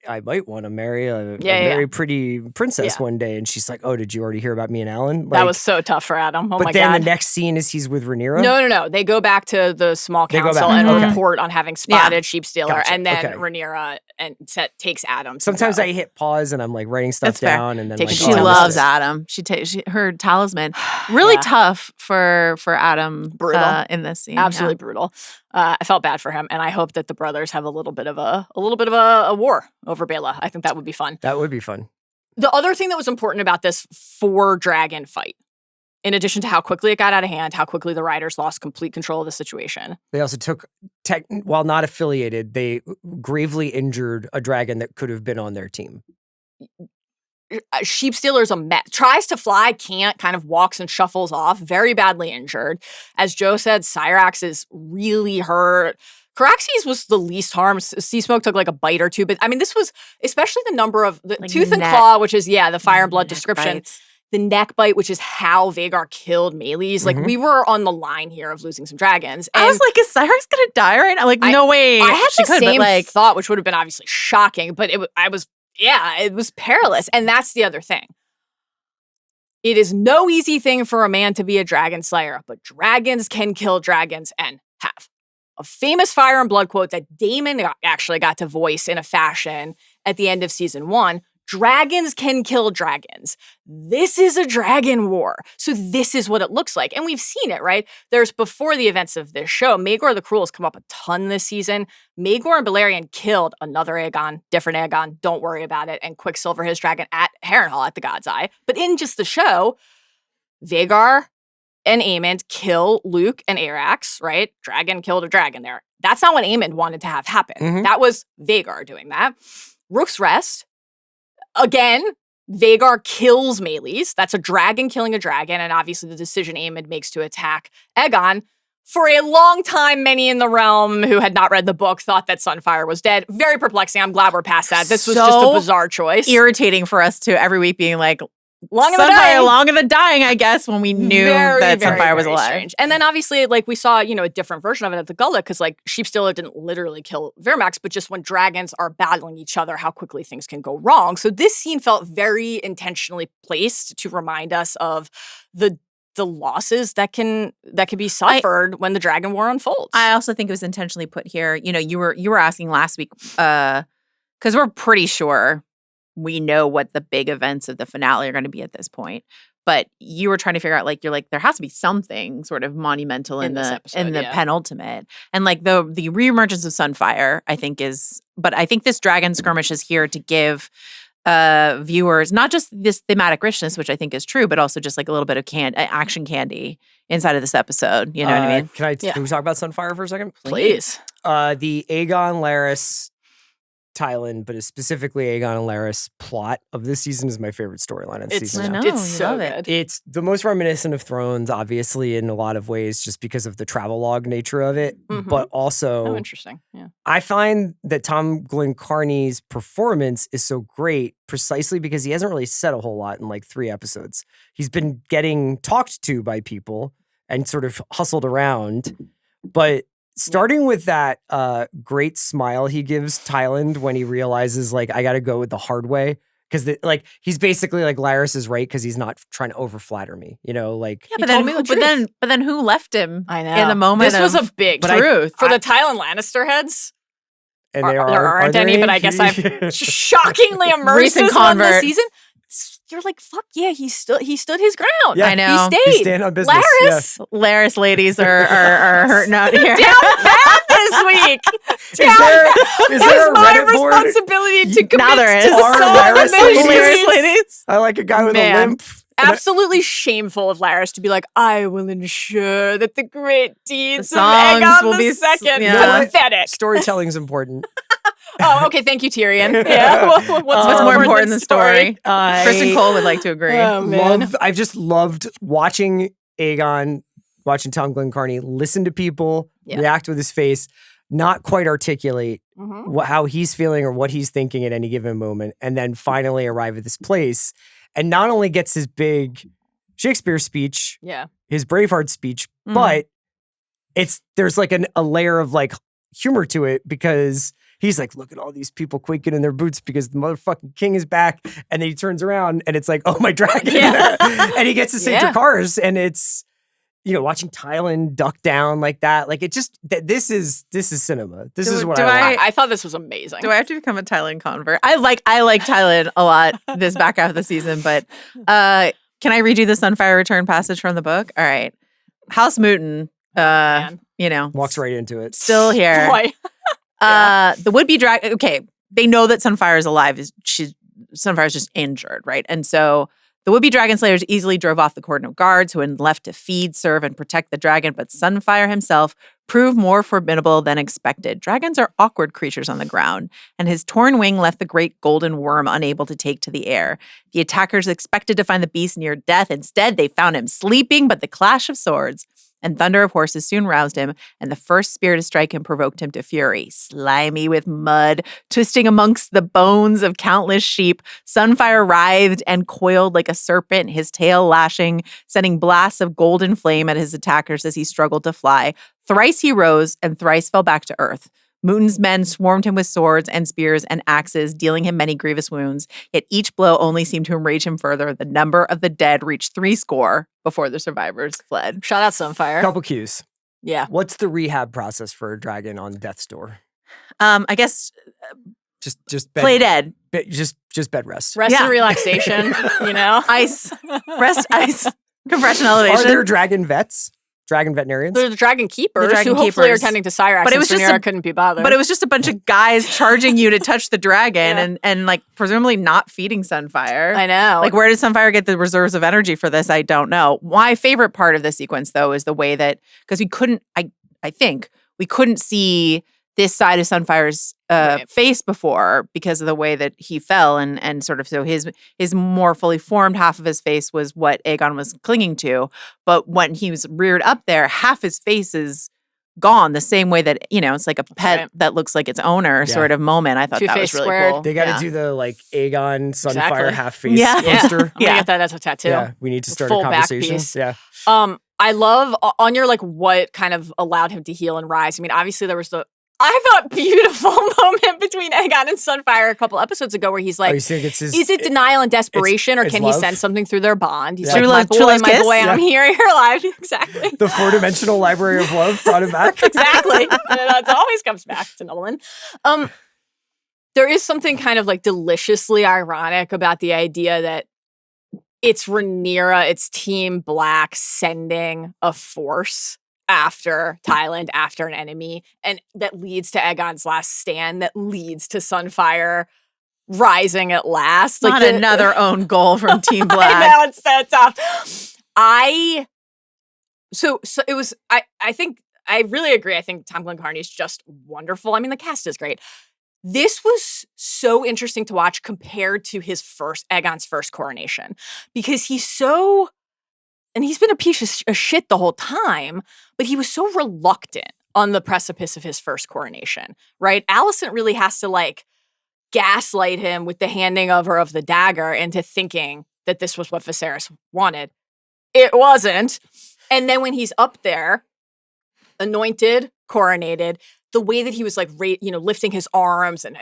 I might want to marry a very pretty princess one day, and she's like, oh, did you already hear about me and Alan? That was so tough for Adam. Oh my God. But then the next scene is he's with Rhaenyra? No. They go back to the small council and report on having spotted Sheepstealer, Gotcha. and then Rhaenyra takes Adam. Sometimes I hit pause and I'm writing stuff down, and then she loves Adam. Her talisman. Really tough for Adam in this scene. Absolutely brutal. I felt bad for him, and I hope that the brothers have a little bit of a war over Bela. I think that would be fun. That would be fun. The other thing that was important about this 4-dragon fight, in addition to how quickly it got out of hand, how quickly the riders lost complete control of the situation. They also took, while not affiliated, they gravely injured a dragon that could have been on their team. Sheepstealer's a mess. Tries to fly, can't, kind of walks and shuffles off, very badly injured. As Joe said, Syrax is really hurt. Caraxes was the least harmed. Sea Smoke took a bite or two, but I mean, this was especially the number of the tooth and claw, which is the fire and blood description. Bites. The neck bite, which is how Vhagar killed Meleys. We were on the line here of losing some dragons. And I was like, is Syrax gonna die right now? No way. I had the same thought, which would have been obviously shocking, but it was perilous. And that's the other thing. It is no easy thing for a man to be a dragon slayer, but dragons can kill dragons and have. A famous Fire and Blood quote that Daemon actually got to voice in a fashion at the end of season 1. Dragons can kill dragons. This is a dragon war. So this is what it looks like. And we've seen it, right? There's, before the events of this show, Maegor the Cruel has come up a ton this season. Maegor and Balerion killed another Aegon, different Aegon, don't worry about it, and Quicksilver his dragon at Harrenhal at the God's Eye. But in just the show, Vhagar and Aemond kill Luke and Arax, right? Dragon killed a dragon there. That's not what Aemond wanted to have happen. That was Vhagar doing that. Rook's Rest, again, Vhagar kills Meleys. That's a dragon killing a dragon, and obviously the decision Aemond makes to attack Aegon. For a long time, many in the realm who had not read the book thought that Sunfire was dead. Very perplexing. I'm glad we're past that. This was just a bizarre choice. Irritating for us to every week being like, long in the dying. Long in the dying, I guess, when we knew that Sunfire was alive. Strange. And then obviously, we saw, a different version of it at the Gullet, because Sheepstealer didn't literally kill Vermax, but just when dragons are battling each other, how quickly things can go wrong. So this scene felt very intentionally placed to remind us of the losses that can be suffered when the dragon war unfolds. I also think it was intentionally put here. You were asking last week, because we're pretty sure we know what the big events of the finale are going to be at this point. But you were trying to figure out, like, you're like, there has to be something sort of monumental in the penultimate. And like the reemergence of Sunfire, I think but I think this dragon skirmish is here to give viewers not just this thematic richness, which I think is true, but also just like a little bit of action candy inside of this episode. You know what I mean? Can we talk about Sunfire for a second? Please. The Aegon, Larys, Tylan, but specifically Aegon and Larys plot of this season is my favorite storyline of the season. It's so good. It's the most reminiscent of Thrones, obviously, in a lot of ways, just because of the travelogue nature of it. But also, interesting. Yeah, I find that Tom Glencarney's performance is so great precisely because he hasn't really said a whole lot in like 3 episodes. He's been getting talked to by people and sort of hustled around, but starting with that great smile he gives Tylan when he realizes, like, I got to go with the hard way. Because, like, he's basically like, Larys is right because he's not trying to overflatter me, you know, like. Yeah, but then who left him? I know. In the moment, this was a big truth for the Tylan Lannister heads. And there aren't any, but I guess I've shockingly immersed recent this convert one this season. You're like, fuck yeah, he stood his ground. Yeah, I know. He stayed. He stand on business. Larys ladies are hurting out here. Down bad this week. Is there a my Reddit board? responsibility to commit Now there is. to the Are song Larys of the ladies? I like a guy with a limp. Absolutely shameful of Larys to be like, I will ensure that the great deeds The of songs Aegon will the be Second. yeah. Pathetic. Storytelling is important. Oh, okay. Thank you, Tyrion. Yeah. What's more important than story? Kristen Cole would like to agree. Oh, man. I've just loved watching Aegon, watching Tom Glencarney listen to people, react with his face, not quite articulate how he's feeling or what he's thinking at any given moment, and then finally arrive at this place. And not only gets his big Shakespeare speech, his Braveheart speech, but there's like a layer of like humor to it because he's like, look at all these people quaking in their boots because the motherfucking king is back. And then he turns around and it's like, oh, my dragon. And he gets to say Dracarys. And it's, you know, watching Tylan duck down like that. Like, it just, this is cinema. This is what I like. I thought this was amazing. Do I have to become a Tylan convert? I like Tylan a lot this back half of the season, but can I read you the Sunfire Return passage from the book? All right. House Mooten, you know. Walks right into it. Still here. Boy. The would-be dragon. Okay, they know that Sunfire is alive. Sunfire is just injured, right? And so the would-be dragon slayers easily drove off the cordon of guards who had left to feed, serve, and protect the dragon. But Sunfire himself proved more formidable than expected. Dragons are awkward creatures on the ground, and his torn wing left the great golden worm unable to take to the air. The attackers expected to find the beast near death. Instead, they found him sleeping. But the clash of swords and thunder of horses soon roused him, and the first spear to strike him provoked him to fury. Slimy with mud, twisting amongst the bones of countless sheep, Sunfire writhed and coiled like a serpent, his tail lashing, sending blasts of golden flame at his attackers as he struggled to fly. Thrice he rose, and thrice fell back to earth. Mooten's men swarmed him with swords and spears and axes, dealing him many grievous wounds. Yet each blow only seemed to enrage him further. The number of the dead reached 70 before the survivors fled. Shout out Sunfire. Couple cues. Yeah. What's the rehab process for a dragon on death's door? I guess just bed, play dead. Just bed rest. Rest and relaxation, you know? Ice. Rest, ice. Compression elevation. Are there dragon vets? Dragon veterinarians? They're the dragon keepers who hopefully are tending to Cyrax, but it was Rhaenyra couldn't be bothered. But it was just a bunch of guys charging you to touch the dragon and like presumably not feeding Sunfire. I know. Like, where did Sunfire get the reserves of energy for this? I don't know. My favorite part of the sequence, though, is the way that, because we couldn't, I think, we couldn't see this side of Sunfire's face before because of the way that he fell and sort of, so his more fully formed half of his face was what Aegon was clinging to. But when he was reared up there, half his face is gone, the same way that, you know, it's like a pet that looks like its owner sort of moment. I thought that was really cool. They got to do the like Aegon Sunfire half face poster. I'm gonna get that as a tattoo. Yeah, we need to start a conversation. Yeah. I love on your like what kind of allowed him to heal and rise. I mean, obviously there was the I thought beautiful moment between Aegon and Sunfire a couple episodes ago where he's like, is it denial and desperation or can he sense something through their bond? He's like, my boy, I'm here, you're alive. Exactly. The 4-dimensional library of love brought him back. Exactly. It always comes back to Nolan. There is something kind of like deliciously ironic about the idea that it's Rhaenyra, it's Team Black sending a force after Thailand, after an enemy, and that leads to Aegon's last stand, that leads to Sunfire rising at last. Not another own goal from Team Black. I know, it's so tough. So it was, I think, I really agree. I think Tom Glencarny is just wonderful. I mean, the cast is great. This was so interesting to watch compared to Aegon's first coronation, because and he's been a piece of shit the whole time, but he was so reluctant on the precipice of his first coronation, right? Alicent really has to like gaslight him with the handing over of the dagger into thinking that this was what Viserys wanted. It wasn't. And then when he's up there, anointed, coronated, the way that he was like, lifting his arms and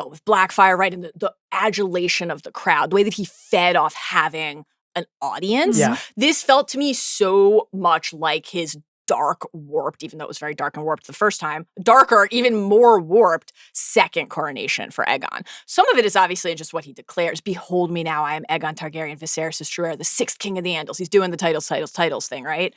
with Blackfire, right? And the adulation of the crowd, the way that he fed off having an audience. Yeah. This felt to me so much like his dark, warped, even though it was very dark and warped the first time, darker, even more warped second coronation for Aegon. Some of it is obviously just what he declares. Behold me now, I am Aegon Targaryen, Viserys' true heir, the sixth king of the Andals. He's doing the titles thing, right?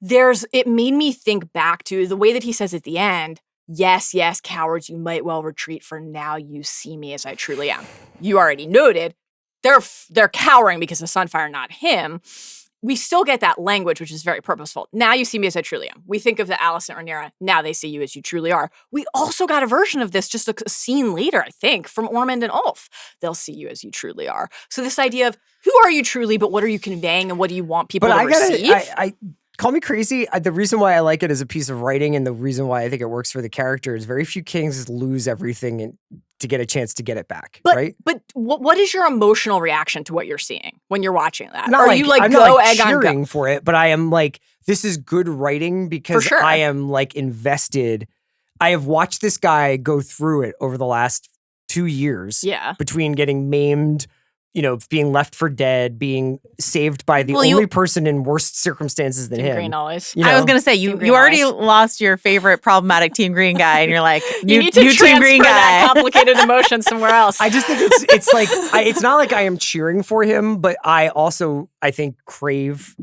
It made me think back to the way that he says at the end, yes, cowards, you might well retreat, for now you see me as I truly am. You already noted, they're cowering because of Sunfire, not him. We still get that language, which is very purposeful. Now you see me as I truly am. We think of the Alicent or Rhaenyra, now they see you as you truly are. We also got a version of this, just a scene later, I think, from Ormond and Ulf. They'll see you as you truly are. So this idea of who are you truly, but what are you conveying and what do you want people to receive? Call me crazy. The reason why I like it as a piece of writing and the reason why I think it works for the character is very few kings lose everything to get a chance to get it back, right? But what is your emotional reaction to what you're seeing when you're watching that? Not are like, you like, I'm go not like Aegon, cheering go? for it, but I am like, this is good writing because sure. I am like invested. I have watched this guy go through it over the last 2 years. Yeah. Between getting maimed, being left for dead, being saved by the only person in worse circumstances than Team him. Green always. I was going to say, you already lost your favorite problematic Team Green guy, and you're like, you need to new transfer Team Green that guy. complicated emotion somewhere else. I just think it's like, it's not like I am cheering for him, but I also, I think, crave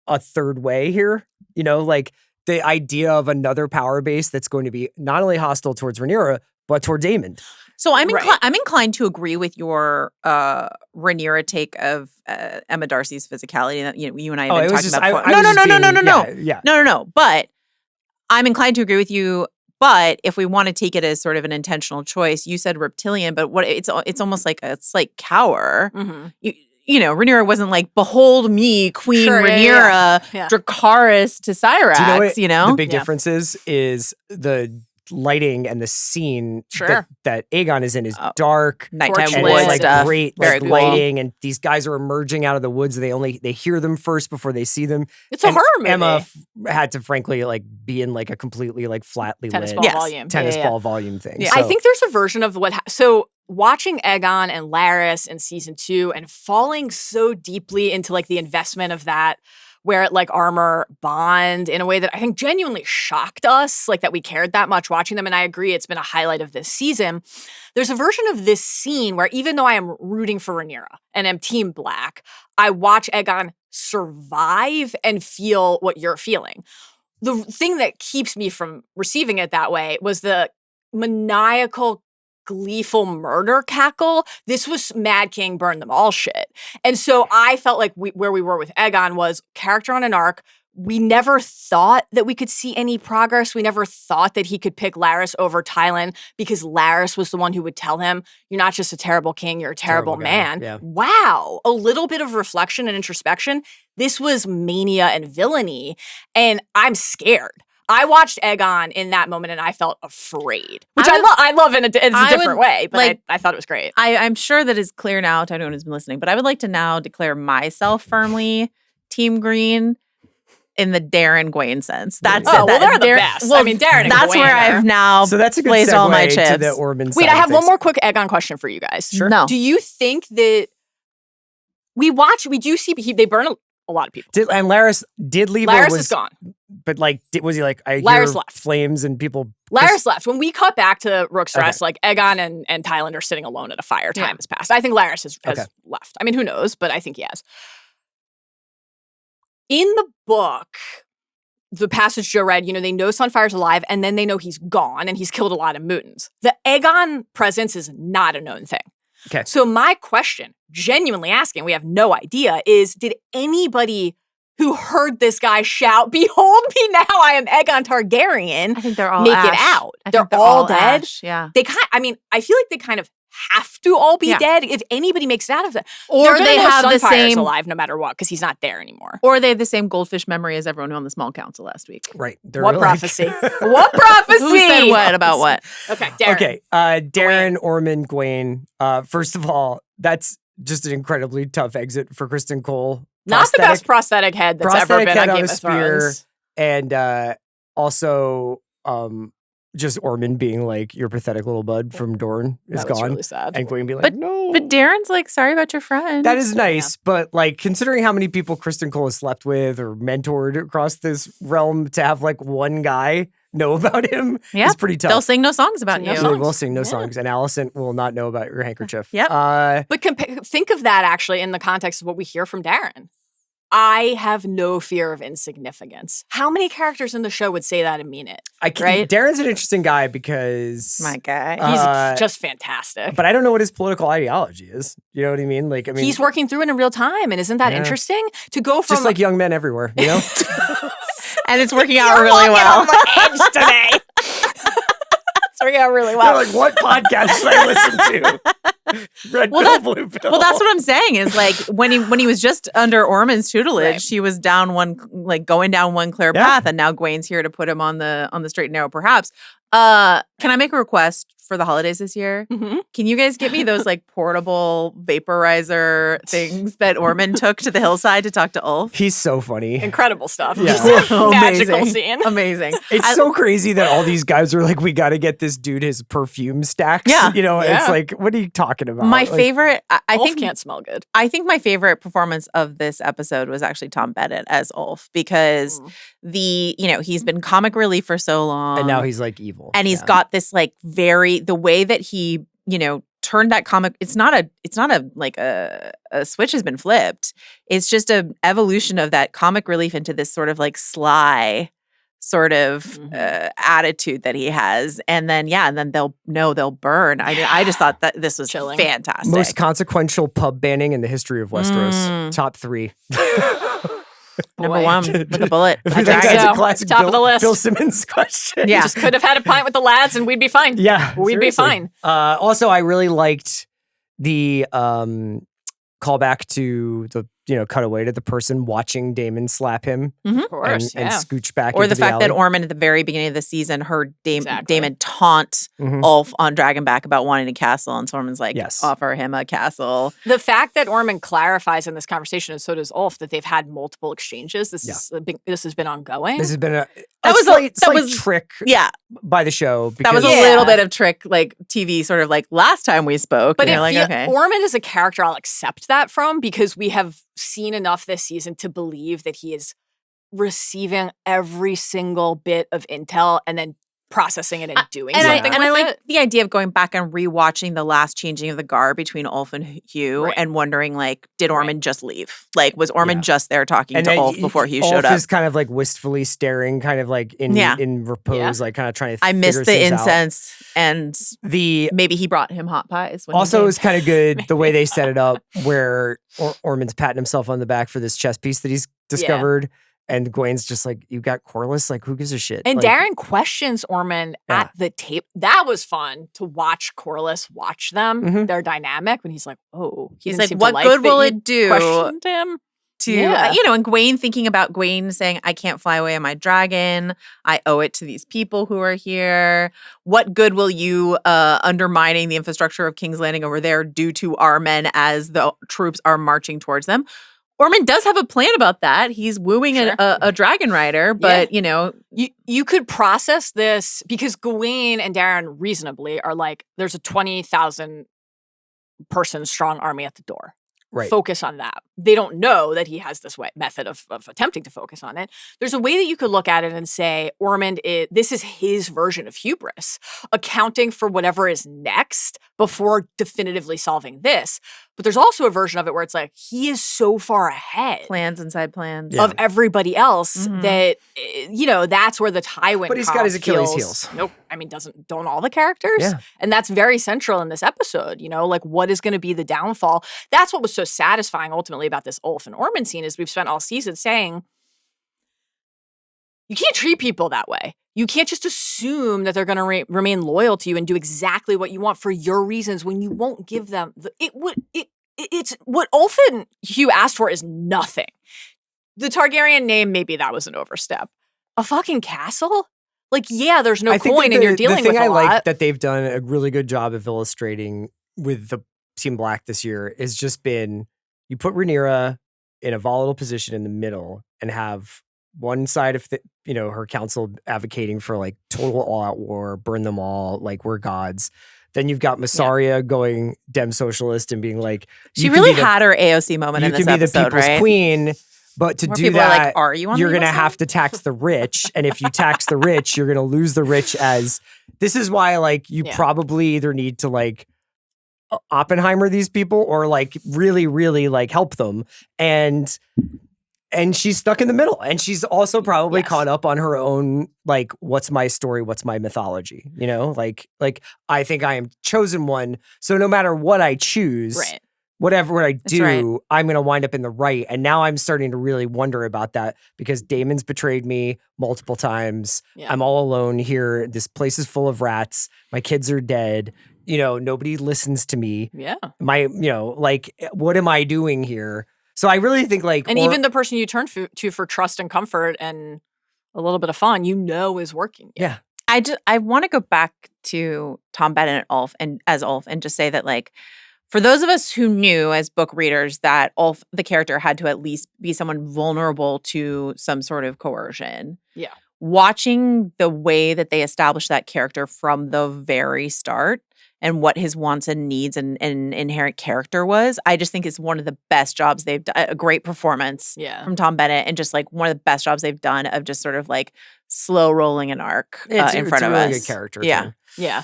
a third way here. Like the idea of another power base that's going to be not only hostile towards Rhaenyra, but towards Aemond. So I'm inclined to agree with your Rhaenyra take of Emma Darcy's physicality that you and I have been talking about before. No. But I'm inclined to agree with you. But if we want to take it as sort of an intentional choice, you said reptilian, but what it's almost like cower. Mm-hmm. Rhaenyra wasn't like, behold me, Queen Rhaenyra, Dracarys to Syrax. Do you know what the big difference is the lighting and the scene that Aegon is in is dark, nighttime wood like stuff, great very lighting, and these guys are emerging out of the woods. They hear them first before they see them. It's a horror movie. Emma had to frankly be in like a completely flatly tennis lit ball volume. tennis ball volume thing. Yeah. So, I think there's a version of so watching Aegon and Larys in season 2 and falling so deeply into the investment of that, where it armor bond in a way that I think genuinely shocked us, that we cared that much watching them. And I agree, it's been a highlight of this season. There's a version of this scene where even though I am rooting for Rhaenyra and am Team Black, I watch Aegon survive and feel what you're feeling. The thing that keeps me from receiving it that way was the maniacal, gleeful murder cackle. This was Mad King burn them all shit. And so I felt like where we were with Aegon was character on an arc. We never thought that we could see any progress. We never thought that he could pick Larys over Tylan because Larys was the one who would tell him, you're not just a terrible king, you're a terrible man. Yeah. Wow. A little bit of reflection and introspection. This was mania and villainy. And I'm scared. I watched Aegon in that moment and I felt afraid, which I love in a different way, but I thought it was great. I'm sure that is clear now to anyone who's been listening, but I would like to now declare myself firmly Team Green in the Darren Gwaine sense. That's they're the best. Well, I mean, Darren and that's Gwaine where I've now that's a good placed all my segue chips. to the Ormond Wait, side I have of one things. more quick Aegon question for you guys. Sure. No. Do you think that we do see they burn a lot of people? And Larys did leave. Larys is gone. but like, was he like, I hear Lairs left. flames and people. Lairs left. When we cut back to Rook's Rest, like Aegon and Tyland are sitting alone at a fire. Time has passed. I think Lairs has left. I mean, who knows? But I think he has. In the book, the passage Joe read, they know Sunfire's alive, and then they know he's gone, and he's killed a lot of mutants. The Aegon presence is not a known thing. Okay. So my question, genuinely asking, we have no idea, is did anybody who heard this guy shout, "Behold me now, I am Aegon Targaryen," I think they're all make ash. it out? I They're think all dead? Ash, yeah. I feel like they kind of have to all be dead if anybody makes it out of it. Or they have the same alive no matter what because he's not there anymore. Or they have the same goldfish memory as everyone on the small council last week. Right. What prophecy? What prophecy? Who said what about what? Okay, Darren. Okay. Darren, Ormond, Gwaine. First of all, that's just an incredibly tough exit for Kristen Cole. Not the best prosthetic head that's ever been on Game of Thrones. And also, just Ormond being like, "Your pathetic little bud from Dorne is gone." Really sad. And Gwaine being like, "No." But Darren's like, "Sorry about your friend." That is nice, but like considering how many people Kristen Cole has slept with or mentored across this realm, to have like one guy know about him is pretty tough. They'll sing no songs about you. They will sing no songs, and Alicent will not know about your handkerchief. Yep. But think of that actually in the context of what we hear from Darren. I have no fear of insignificance. How many characters in the show would say that and mean it? Right? Darren's an interesting guy because My guy. He's just fantastic. But I don't know what his political ideology is. You know what I mean? Like, I mean, he's working through it in real time, and isn't that interesting? To go from just like young men everywhere, you know? And it's working out really well. On my edge today. It's working out really well. You're like, what podcast should I listen to? Red pill, blue pill. Well, that's what I'm saying is like when he was just under Ormond's tutelage, he was going down one clear path, and now Gwaine's here to put him on the straight and narrow, perhaps. Can I make a request for the holidays this year? Mm-hmm. Can you guys get me those like portable vaporizer things that Ormond took to the hillside to talk to Ulf? He's so funny. Incredible stuff. Yeah. Magical scene. Amazing. It's so crazy that all these guys are like, we got to get this dude his perfume stacks. Yeah. It's like, what are you talking about? My favorite, I Ulf think, can't smell good. I think my favorite performance of this episode was actually Tom Bennett as Ulf, because he's been comic relief for so long. And now he's like evil. And he's got this like the way that he, turned that comic. It's not a switch has been flipped. It's just an evolution of that comic relief into this sort of like sly sort of attitude that he has. And then, they'll burn. I mean, I just thought that this was Chilling. fantastic. Most consequential pub banning in the history of Westeros. Top 3. Number 1 with a bullet. I think that's a classic Top of the list. Bill Simmons question. Yeah. Just could have had a pint with the lads and we'd be fine. Yeah. We'd be fine. Also, I really liked the callback to the cutaway to the person watching Daemon slap him Of course. and scooch back Or into the fact alley. that Ormond at the very beginning of the season heard Daemon taunt Ulf on Dragonback about wanting a castle, and Ormond's like, offer him a castle. The fact that Ormond clarifies in this conversation, and so does Ulf, that they've had multiple exchanges. This has been ongoing. This has been a slight trick by the show. That was a little bit of trick, like TV sort of like last time we spoke. But okay. Ormond is a character I'll accept that from, because we have seen enough this season to believe that he is receiving every single bit of intel and then processing it and doing something with I like it. the idea of going back and rewatching the last changing of the guard between Ulf and Hugh and wondering, like, did Ormond just leave? Like, was Ormond just there talking to Ulf before Hugh showed up? Ulf is kind of like wistfully staring, kind of like in repose, like kind of trying to I missed the incense out. And maybe he brought him hot pies. Also, it was kind of good the way they set it up, where Ormond's patting himself on the back for this chess piece that he's discovered. And Gwaine's just like, you got Corlys? Like, who gives a shit? And like, Darren questions Ormond at the tape. That was fun to watch Corlys watch them, their dynamic, when he's like, he's like, what good will it do? Questioned him. And Gwaine thinking about Gwaine saying, I can't fly away on my dragon. I owe it to these people who are here. What good will you undermining the infrastructure of King's Landing over there do to our men as the troops are marching towards them? Ormond does have a plan about that. He's wooing a dragon rider, but you could process this, because Gwaine and Darren reasonably are like, there's a 20,000 person strong army at the door. focus on that. They don't know that he has this method of attempting to focus on it. There's a way that you could look at it and say, Aemond, this is his version of hubris, accounting for whatever is next before definitively solving this. But there's also a version of it where it's like, he is so far ahead. Plans inside plans. Of everybody else that, that's where the Tywin But he's got his Achilles heels. Nope. I mean, don't all the characters? Yeah. And that's very central in this episode, like what is going to be the downfall? That's what was so satisfying ultimately about this Ulf and Aemond scene is we've spent all season saying, you can't treat people that way. You can't just assume that they're going to remain loyal to you and do exactly what you want for your reasons when you won't give them it's what Ulf and Hugh asked for is nothing. The Targaryen name, maybe that was an overstep. A fucking castle? Like, yeah, there's no coin and you're dealing with a lot. The thing I like that they've done a really good job of illustrating with the Team Black this year has just been, you put Rhaenyra in a volatile position in the middle and have one side of her council advocating for like total all-out war, burn them all, like we're gods. Then you've got Mysaria going dem socialist and being like, she really had her AOC moment in this episode, right? You can be the people's queen, but to do that, are you on you're going to have to tax the rich. And if you tax the rich, you're going to lose the rich this is why like you probably either need to like Oppenheimer these people or like really, really like help them. And she's stuck in the middle. And she's also probably caught up on her own, like, what's my story? What's my mythology? Like I think I am chosen one. So no matter what I choose, whatever I do, I'm going to wind up in the right. And now I'm starting to really wonder about that because Daemon's betrayed me multiple times. Yeah. I'm all alone here. This place is full of rats. My kids are dead. Nobody listens to me. Yeah. Like, what am I doing here? So I really think like... And even the person you turn to for trust and comfort and a little bit of fun, is working. Yeah. I want to go back to Tom Bennett as Ulf and just say that like, for those of us who knew as book readers that Ulf, the character, had to at least be someone vulnerable to some sort of coercion. Yeah. Watching the way that they established that character from the very start and what his wants and needs and inherent character was, I just think it's one of the best jobs they've done. A great performance from Tom Bennett and just like one of the best jobs they've done of just sort of like slow rolling an arc in front of us. It's a really good character. Yeah. Too. Yeah.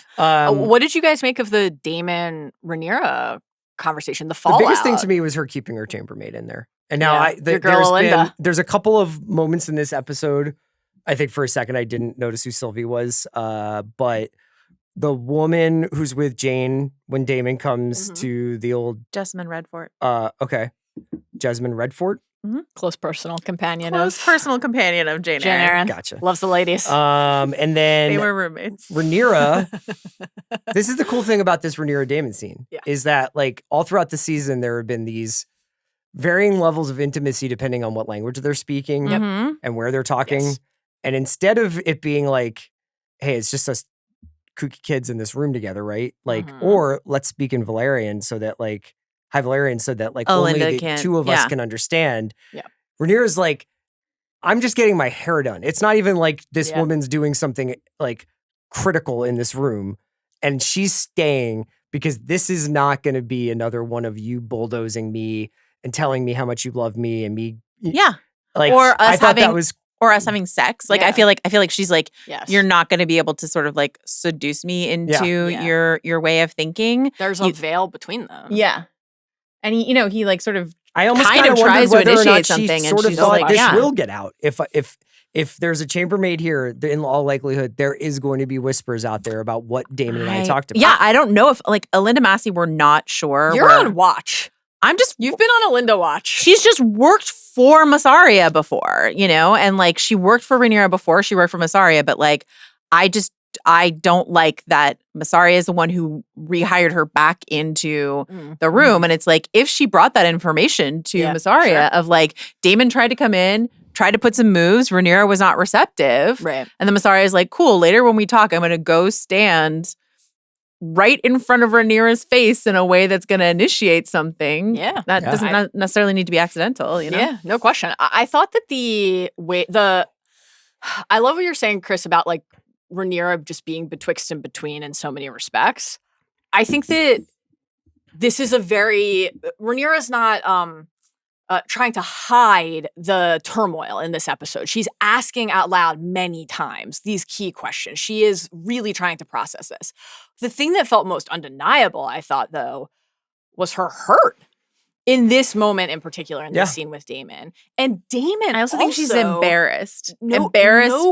What did you guys make of the Daemon Rhaenyra conversation, the fallout? The biggest thing to me was her keeping her chambermaid in there. And now your girl Alinda. There's a couple of moments in this episode, I think for a second I didn't notice who Sylvie was, but the woman who's with Jane when Daemon comes to the old... Jessamine Redfort. Okay. Jessamine Redfort? Mm-hmm. Close personal companion of Jane Eyre. Gotcha. Loves the ladies. And then... They were roommates. Rhaenyra... This is the cool thing about this Rhaenyra Daemon scene, is that like all throughout the season there have been these varying levels of intimacy depending on what language they're speaking and where they're talking. Yes. And instead of it being like, hey, it's just us kooky kids in this room together, right? Like, or let's speak in Valyrian so that like, High Valyrian so that like only the two of us can understand. Yeah. Rhaenyra's like, I'm just getting my hair done. It's not even like this woman's doing something like critical in this room. And she's staying because this is not going to be another one of you bulldozing me and telling me how much you love me and me. Yeah. Like, or us I thought that was... Or us having sex. Like, I feel like she's like, you're not going to be able to sort of like seduce me into your way of thinking. There's a veil between them. Yeah. And he like sort of I almost kind of tries to initiate something. Sort and of she's thought like, this will get out. If there's a chambermaid here, in all likelihood, there is going to be whispers out there about what Daemon and I talked about. Yeah, I don't know if like Alinda Massey, we're not sure. You're on watch. You've been on Alinda watch. She's just worked for Mysaria before, and like she worked for Rhaenyra before she worked for Mysaria, but like I don't like that Mysaria is the one who rehired her back into the room. And it's like, if she brought that information to Mysaria of like, Daemon tried to come in, tried to put some moves, Rhaenyra was not receptive. Right. And then Mysaria is like, cool, later when we talk, I'm going to go stand right in front of Rhaenyra's face in a way that's going to initiate something. Yeah. That doesn't necessarily need to be accidental, Yeah, no question. I thought that I love what you're saying, Chris, about like Rhaenyra just being betwixt and between in so many respects. I think that this is a very Rhaenyra's not trying to hide the turmoil in this episode. She's asking out loud many times these key questions. She is really trying to process this. The thing that felt most undeniable, I thought, though, was her hurt in this moment in particular, in this scene with Daemon. And Daemon I also think she's embarrassed. No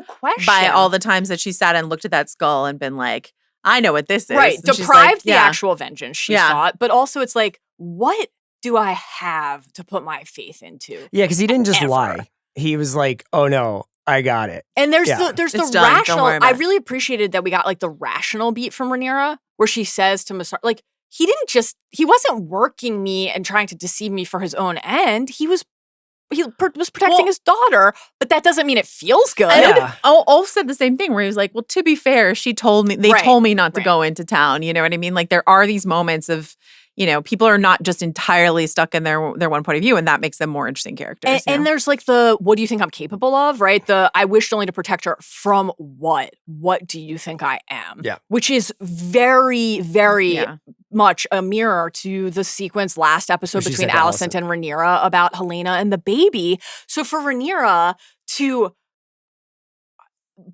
question. By all the times that she sat and looked at that skull and been like, I know what this is. Right. And Deprived the actual vengeance she sought. But also it's like, what do I have to put my faith into? Yeah, because he didn't just lie. He was like, oh no, I got it. And there's the rational. I really appreciated that we got like the rational beat from Rhaenyra where she says to Mysaria, like, he wasn't working me and trying to deceive me for his own end. He was protecting his daughter, but that doesn't mean it feels good. Ulf said the same thing where he was like, well, to be fair, they told me not to go into town. You know what I mean? Like there are these moments of, people are not just entirely stuck in their one point of view, and that makes them more interesting characters. And there's like what do you think I'm capable of, right? I wished only to protect her from what? What do you think I am? Yeah. Which is very, very much a mirror to the sequence last episode between Alicent and Rhaenyra about Helaena and the baby. So for Rhaenyra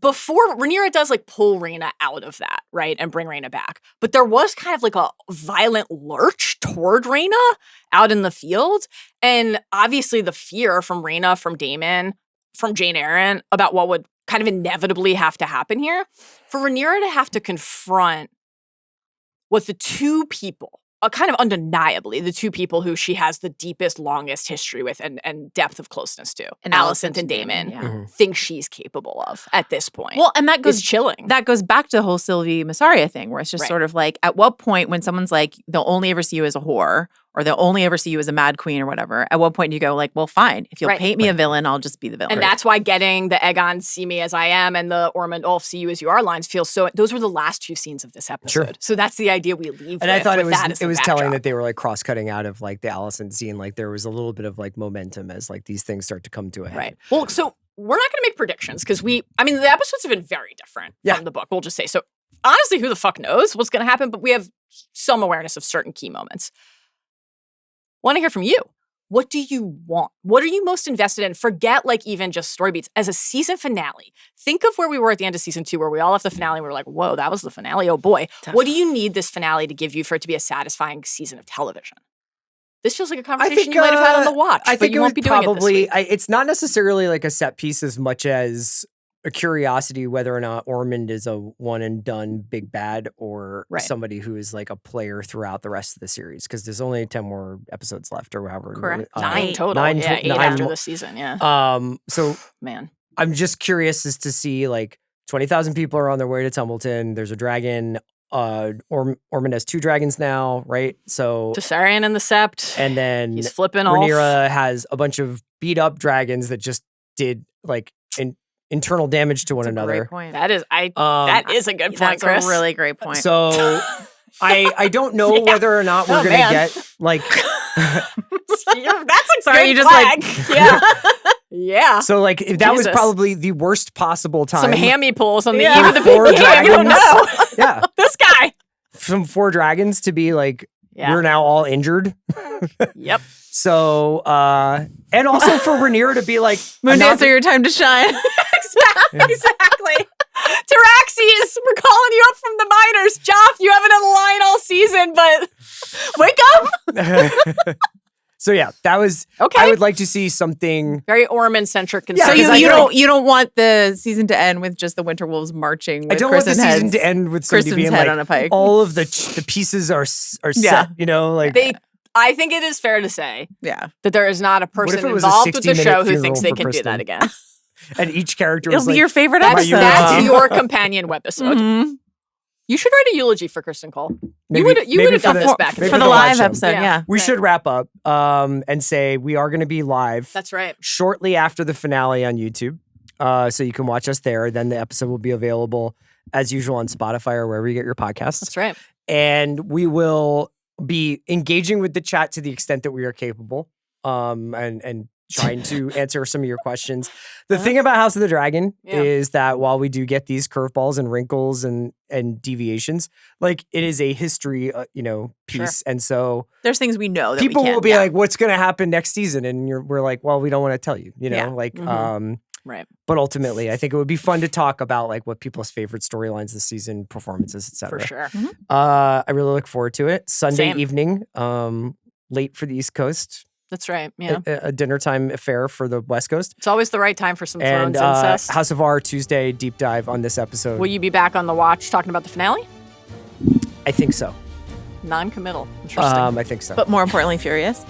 before Rhaenyra does like pull Rhaena out of that, right, and bring Rhaena back. But there was kind of like a violent lurch toward Rhaena out in the field. And obviously the fear from Rhaena, from Daemon, from Jane Eyre about what would kind of inevitably have to happen here. For Rhaenyra to have to confront what the two people, kind of undeniably, the two people who she has the deepest, longest history with and depth of closeness to, and Alicent and Daemon, think she's capable of at this point. Well, and that goes chilling. That goes back to the whole Sylvie Mysaria thing, where it's just sort of like, at what point when someone's like, they'll only ever see you as a whore, or they'll only ever see you as a mad queen or whatever, at what point do you go like, well, fine. If you'll paint me a villain, I'll just be the villain. And that's why getting the Aegon see me as I am and the Ormond Ulf see you as you are lines feels so, those were the last two scenes of this episode. Sure. So that's the idea we leave and I thought it was backdrop. telling that they were like cross-cutting out of like the Alicent scene. Like there was a little bit of like momentum as like these things start to come to a head. Right. Well, so we're not going to make predictions because the episodes have been very different from the book. We'll just say. So honestly, who the fuck knows what's going to happen? But we have some awareness of certain key moments. Want to hear from you. What do you want? What are you most invested in? Forget like even just story beats. As a season finale, think of where we were at the end of season 2 where we all left the finale and we were like, whoa, that was the finale. Oh boy. Tough. What do you need this finale to give you for it to be a satisfying season of television? This feels like a conversation you might have had on the watch. I think you won't be doing it this week. It's not necessarily like a set piece as much as a curiosity whether or not Ormond is a one and done big bad or somebody who is like a player throughout the rest of the series, because there's only 10 more episodes left or however. Correct. 9 total. 8 after this season. Yeah. So man, I'm just curious as to see like 20,000 people are on their way to Tumbleton. There's a dragon. Ormond has 2 dragons now, right? So Mysaria and the Sept, and then he's flipping Rhaenyra has a bunch of beat up dragons that just did like internal damage to one another. Great point. That is a good point, that's Chris. A really great point. So I don't know whether or not we're gonna get like that's a sorry, good you just flag. like yeah. So like that was probably the worst possible time. Some hammy pulls on the eve of the 4 big game. You don't know. Yeah. This guy. Some 4 dragons to be like we're now all injured. Yep. So and also for Rhaenyra to be like Moon Dancer, your time to shine. Exactly. Taraxes, we're calling you up from the minors. Joff, you haven't had a line all season, but wake up. So yeah, that was okay. I would like to see something very Ormond-centric. Yeah, so you don't want the season to end with just the Winter Wolves marching. With I don't want the season to end with somebody being like, on a pike. All of the pieces are set. You know, like I think it is fair to say, that there is not a person involved with the show who thinks they can do that again. And each character it'll was be like, your favorite episode. That's your companion webisode. Mm-hmm. You should write a eulogy for Kristen Cole. You would have done this back for the live episode. Yeah, we should wrap up and say we are going to be live. That's right. Shortly after the finale on YouTube, so you can watch us there. Then the episode will be available as usual on Spotify or wherever you get your podcasts. That's right. And we will be engaging with the chat to the extent that we are capable. And trying to answer some of your questions. The thing about House of the Dragon is that while we do get these curveballs and wrinkles and deviations, like it is a history, piece. And so there's things we know that people we can, will be like, what's going to happen next season? And we're like, well, we don't want to tell you, right. But ultimately, I think it would be fun to talk about like what people's favorite storylines this season, performances, etc. For sure. I really look forward to it. Sunday Same. evening, late for the East Coast. That's right. Yeah. A dinner time affair for the West Coast. It's always the right time for some And Thrones incest. House of R Tuesday deep dive on this episode. Will you be back on the watch talking about the finale? I think so. Non-committal. Interesting. I think so. but more importantly, furious.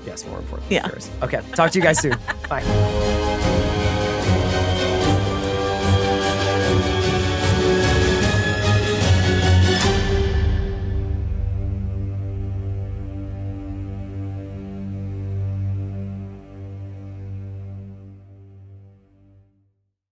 Yes, more important. Yeah. Okay. Talk to you guys soon. Bye.